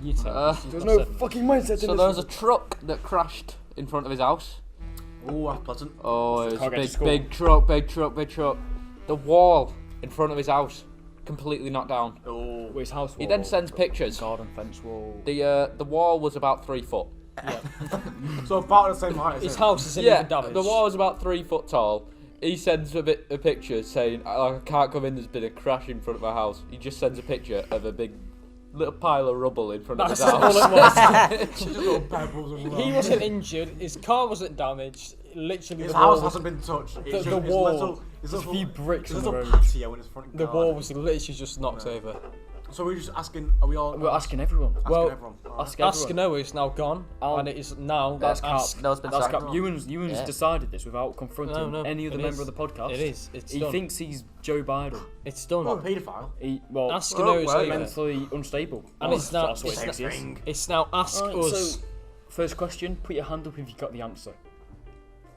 you tell. There's no fucking mindset. So there was a truck that crashed in front of his house. Oh, that's pleasant. Oh, it was Can't a get to school. big truck. The wall in front of his house completely knocked down. Oh. His house wall. He then sends pictures. Garden fence wall. The wall was about 3 foot. So about the same height as His him. house isn't Yeah, even damaged. the wall was about 3 foot tall. He sends a picture saying, "I can't come in. There's been a crash in front of my house." He just sends a picture of a big little pile of rubble in front of his That's all house. it was. Just little pebbles and He wasn't injured. His car wasn't damaged. Literally, His the house wall hasn't been touched. It's the just his wall. little, his There's a little, few bricks his on the little road. patio in his front the garden. wall was literally just knocked over. So we're just asking, are we all... We're asking everyone. Well, everyone. Ask Ask everyone. Noah is now gone, and it is now. That's cap. Ask. Noah's been That's sacked. cap. Ewan's Yeah. decided this without confronting No, any other it member is. of the podcast. It is. It's He done. thinks he's Joe Biden. It's done. Oh, paedophile. Ask Noah is over. mentally unstable. And it's now. That's what he It's, thinks he is. it's now ask Alright, us. so, first question, put your hand up if you got the answer.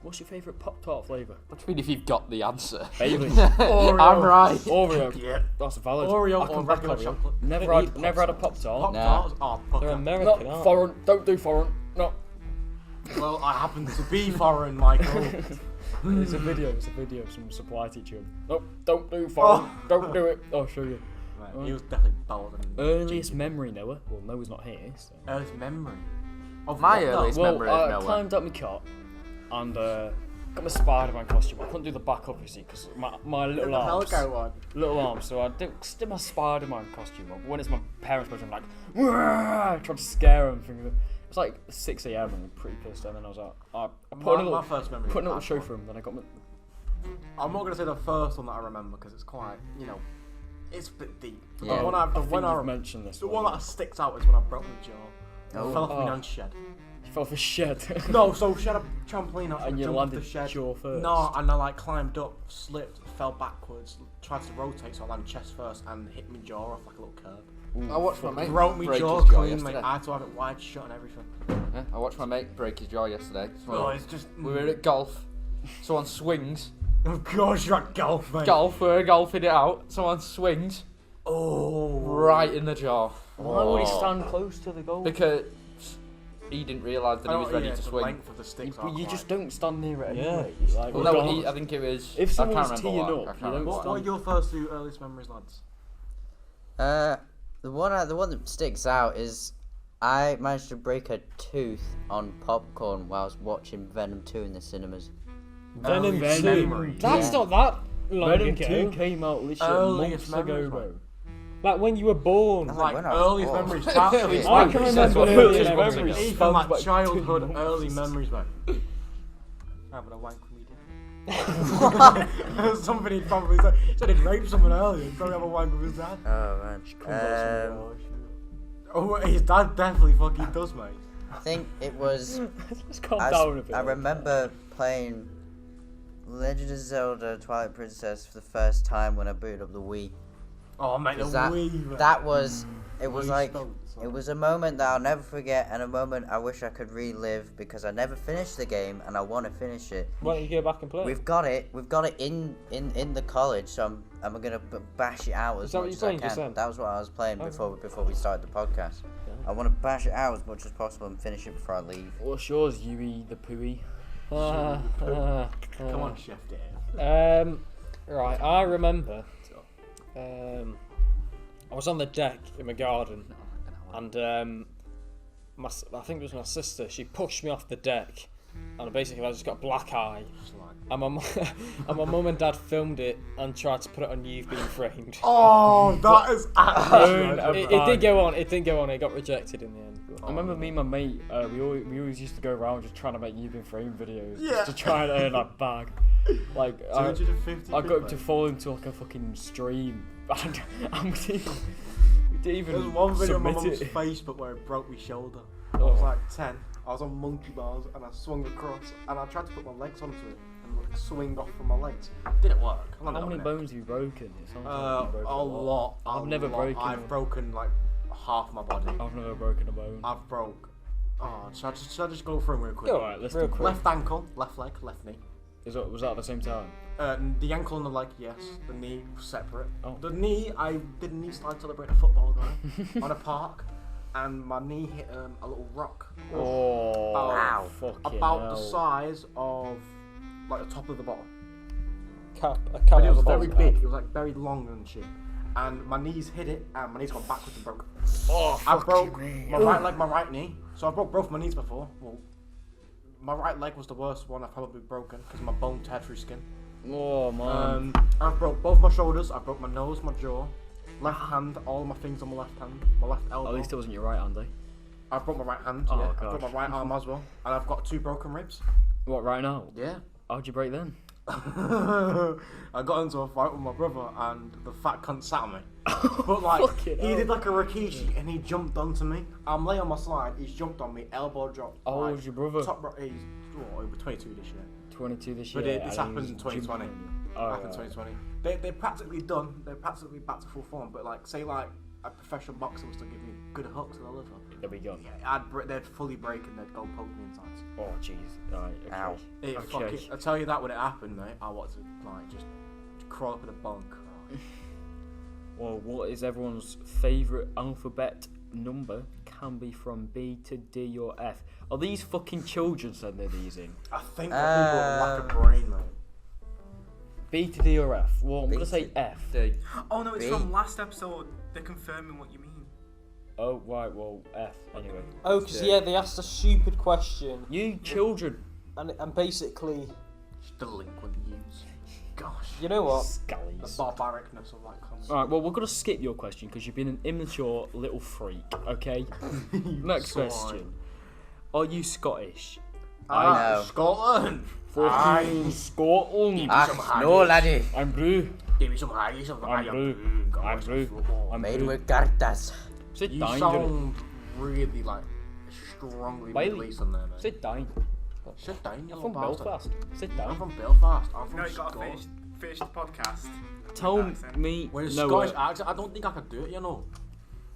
What's your favourite Pop-Tart flavour? What do you mean if you've got the answer? Bailey. I'm right. Oreo. Yeah. That's valid. Oreo I can or back regular Oreo. chocolate. Never had a Pop-Tart. Pop-Tarts? Oh, fuck They're that. American, Not aren't foreign. Don't do foreign. No. Well, I happen to be foreign, Michael. It's a video of some supply teacher. Nope, don't do foreign. Don't do it. I'll show you. Right, he was definitely better than... Earliest memory, Noah. Well, Noah's not here. So. Earliest memory. Of My what, though? earliest memory Well, of I Noah. climbed up my cot and got my Spider-Man costume. I couldn't do the back obviously because my little arms. Little arms. So I did my Spider-Man costume on. But when it's my parents' bedroom, I'm like, "Wah!" trying to scare them. It was like 6 a.m. and we were pretty pissed. And then I was like, I My first memory. put a little of show that for him. Then I got my. I'm not going to say the first one that I remember because it's quite, it's a bit deep. Yeah. The one I I think when I you've mentioned this. the one that sticks out is when I broke my jaw. Oh. Fell off my nan's shed. You fell off a shed. No, so she had a trampoline out And you jumped off the landed shed. jaw first. No, and I like climbed up, slipped, fell backwards, tried to rotate, so I landed chest first and hit my jaw off like a little curb. I watched my mate Broke my break jaw his jaw clean, mate. yesterday. I had to have it wide shut and everything. Yeah, I watched my mate break his jaw yesterday. Oh, it's just. We were at golf. Someone swings. Oh gosh, you're at golf, mate. Golf, we were golfing it out. Someone swings. Oh. Right in the jaw. Why would he stand close to the goal? Because he didn't realise that he was ready to the swing. length of the sticks are You just quite- don't stand near it Yeah. anyway. Like, Well, no, regardless. I think it was. If I can't someone's remember teeing what. up, I can't you don't remember What what. are your first two earliest memories, lads? The one that sticks out is I managed to break a tooth on popcorn while I was watching Venom 2 in the cinemas. Venom Earliest 2. memories. That's Yeah. not that long Venom ago. 2 came out literally Earliest months ago, memories, bro. Like when you were born. Like Like when I was earliest born. memories. I I can remember Just early memories. memories. Even Spans like back 2 childhood, months. early memories, mate. Having a wank with me, Somebody probably said he'd raped someone earlier. He'd probably have a wank with his dad. Oh man. Oh, his dad definitely fucking does, mate. I think it was. Let's calm down a bit. I remember playing Legend of Zelda: Twilight Princess for the first time when I booted up the Wii. Oh, mate, the 'Cause that- Wii, That was. It was Wii like. stunts, It was a moment that I'll never forget, and a moment I wish I could relive because I never finished the game and I want to finish it. Why don't you go back and play? We've got it in the college, so I'm gonna bash it out as Is that what much you're as I playing just can. then? That was what I was playing Okay. before we started the podcast. I want to bash it out as much as possible and finish it before I leave. What's yours, Yui the Pooey? Come on, Chef Dave. Right, I remember. I was on the deck in my garden, and I think it was my sister. She pushed me off the deck, and basically I just got a black eye. And my mum and dad filmed it and tried to put it on You've Been Framed. Oh, that is actually. It did go on. It didn't go on. It got rejected in the end. I remember me and my mate, we always used to go around just trying to make You've Been Framed videos Yeah. just to try and earn that bag. Like, I 250 got to fall into like a fucking stream and we didn't even There's one video on my submit mum's it. Facebook where it broke my shoulder. I Oh. was like 10. I was on monkey bars and I swung across and I tried to put my legs onto it and like swing off from my legs. Didn't work. How many bones have you broken? It sounds like you've broken A lot. I've never broken I've one. broken like half my body. I've never broken a bone. I've broke. Oh, should I just go through them real quick? Alright, let's Real do quick. Left ankle, left leg, left knee. Was that at the same time? The ankle and the leg, yes. The knee separate. Oh. The knee, I did a knee slide celebrate a football game on a park, and my knee hit a little rock. Oh, Wow. fucking About hell. the size of like the top of the bottle. A But cap it was of a very bottle. big. It was like very long and shit. And my knees hit it, and my knees gone backwards and broke. Oh, I broke my right leg, my right knee. So I broke both my knees before. Well, my right leg was the worst one I've probably broken because my bone teared through skin. Oh man. I broke both my shoulders. I broke my nose, my jaw, left hand, all my fingers on my left hand, my left elbow. At least it wasn't your right hand, eh? I broke my right hand. Oh, Yeah, I gosh. broke my right arm as well, and I've got 2 broken ribs. What, right now? Yeah. How'd you break then? I got into a fight with my brother, and the fat cunt sat on me. But like, Fucking he hell. did like a Rikishi, and he jumped onto me. I'm laying on my side. He's jumped on me, elbow drop. How old like, was your brother? He's over 22 this year. 22 this But year. this and happened he in was 2020. jumping on you. Oh, Back in right. 2020. They're practically done. They're practically back to full form. But like, say like a professional boxer was to give me good hooks to the liver. There we go. Yeah, they'd fully break and they'd go poke me inside. Oh, jeez. Right, okay. Ow. It Okay. fucking, I tell you that when it happened, mate, I wanted to like just crawl up in a bunk. Well, what is everyone's favourite alphabet number? Can be from B to D or F. Are these fucking children sending these in? I think that people lack a brain, mate. B to D or F? Well, I'm B gonna say to- F. D. Oh no, it's from last episode. They're confirming what you mean. Oh, right, well, F, anyway. Oh, because yeah, they asked a stupid question, You children. and basically, Delinquent youths. Gosh. you know what? The Scallies. barbaricness of that comment. Alright, well, we're gonna skip your question because you've been an immature little freak, okay? Next swine. question. Are you Scottish? No. Scotland. Fucking Scotland. Ah, no, laddie. I'm blue. Give me some haggis of I'm blue. I'm blue. I'm Made blue. with cartas. Sit You down, sound really like strongly Bailey. Middle Eastern there, mate. Sit down. Sit down, you I'm little from bastard. Belfast. Sit I'm down. from Belfast. I'm from No, you gotta Scotland. finish the podcast. Tell accent. me. With a no, Scottish accent, I don't think I could do it, you know.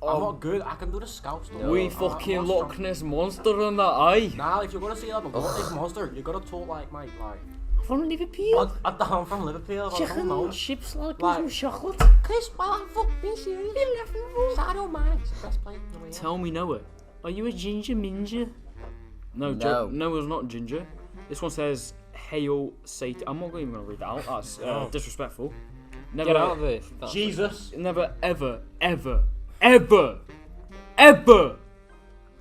I'm Oh. not good. I can do the scout stuff. We I'm fucking not Loch strong. Ness monster and that, aye. Nah, if you're gonna say I'm a Loch Ness monster, you gotta talk like, mate, like. From Liverpool. I'm from Liverpool. I don't know. Chips like Like- chocolate. Chris, well, I'm fucking serious. I don't mind. It's the best place in the world. Tell me, Noah, are you a ginger minja? No, No. Noah's not ginger. This one says, Hail Satan. I'm not even going to read that out. That's disrespectful. Never, Get out of this. That's- Jesus. Never, ever, ever, ever, ever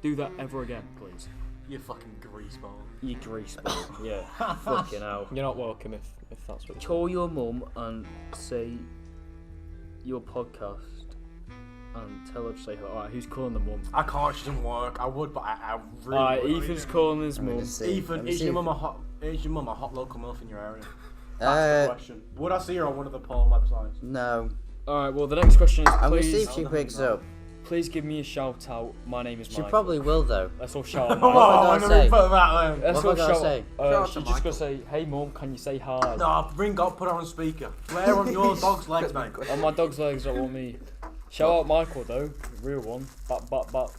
do that ever again, please. You fucking greaseball. You grease ball. Yeah. Fucking hell. You're not welcome if that's what. Call your mum and say your podcast and tell her to say hello. Alright, who's calling the mum? I can't. She doesn't work. I would, but I really. Alright, would. Ethan's calling his I'm mum. gonna see. Ethan, Let me is see your if- mum a hot? Is your mum a hot local milf in your area? That's the Uh, question. Would I see her on one of the porn websites? no. Alright, well, the next question is I'm gonna see please, if she picks up. please give me a shout out. My name is She Mike. probably will though. Let's all shout out. Oh, Mike. I I'm gonna gonna say? put that then. Let's What all am I gonna shout. say? Shout out She's to just Michael. gonna say, "Hey, mum, can you say hi?" No, ring up, put her on speaker. Swear on your dog's legs, mate. On my dog's legs, that want me. Shout out Michael though, real one. But.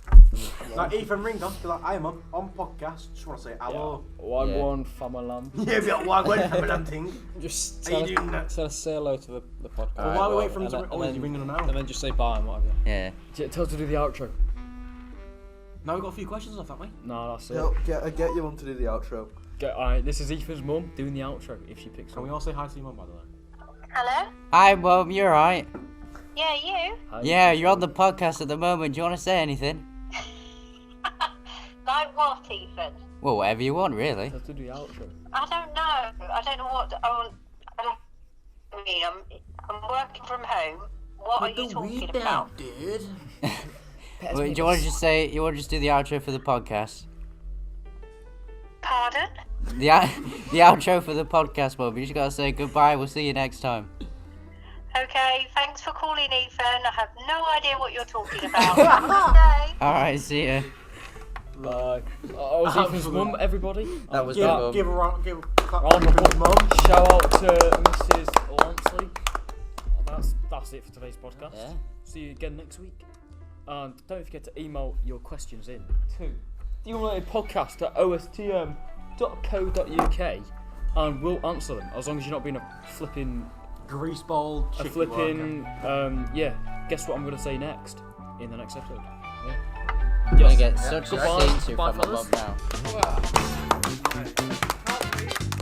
Like Ethan, ring up. Be like, I'm on podcast. Just wanna say hello. One Yeah. one famalam. Yeah, be like, why wait for them thing? Just How you doing that? tell us say hello to the podcast. Well, why we wait for him And to? then- Oh, is he ringing them now? And then just say bye and whatever. Yeah. Tell her to do the outro. Now we've got a few questions off that, mate. No, that's it. Get your mum to do the outro. Alright, this is Ethan's mum doing the outro if she picks Can up. we all say hi to your mum, by the way? Hello? Hi, Mum. You're right. Yeah, you? Hi. Yeah, you're on the podcast at the moment. Do you want to say anything? Like what, Ethan? Well, whatever you want, really. Tell her to do the outro. I don't know. I don't know what I want. I mean, I'm working from home. What are you talking about? dude. Well, do you want to just say? You want to just do the outro for the podcast? Pardon? The the outro for the podcast, Mum. You just gotta say goodbye. We'll see you next time. Okay, thanks for calling, Ethan. I have no idea what you're talking about. Have a good day. All right. See ya. Bye. Oh, was Ethan's mum, everybody? That was Give, Mum. give a round, give a clap Round for of Ethan's mum. Shout out to Mrs. Lansley. That's it for today's podcast. Yeah. See you again next week. And don't forget to email your questions in to the Unrelated Podcast at ostm.co.uk and we'll answer them as long as you're not being a flipping, Greaseball, a chicken flipping, guess what I'm going to say next in the next episode. Yeah. I'm gonna Yes. get such a Goodbye. scene to Bye, from my fellas. mum now.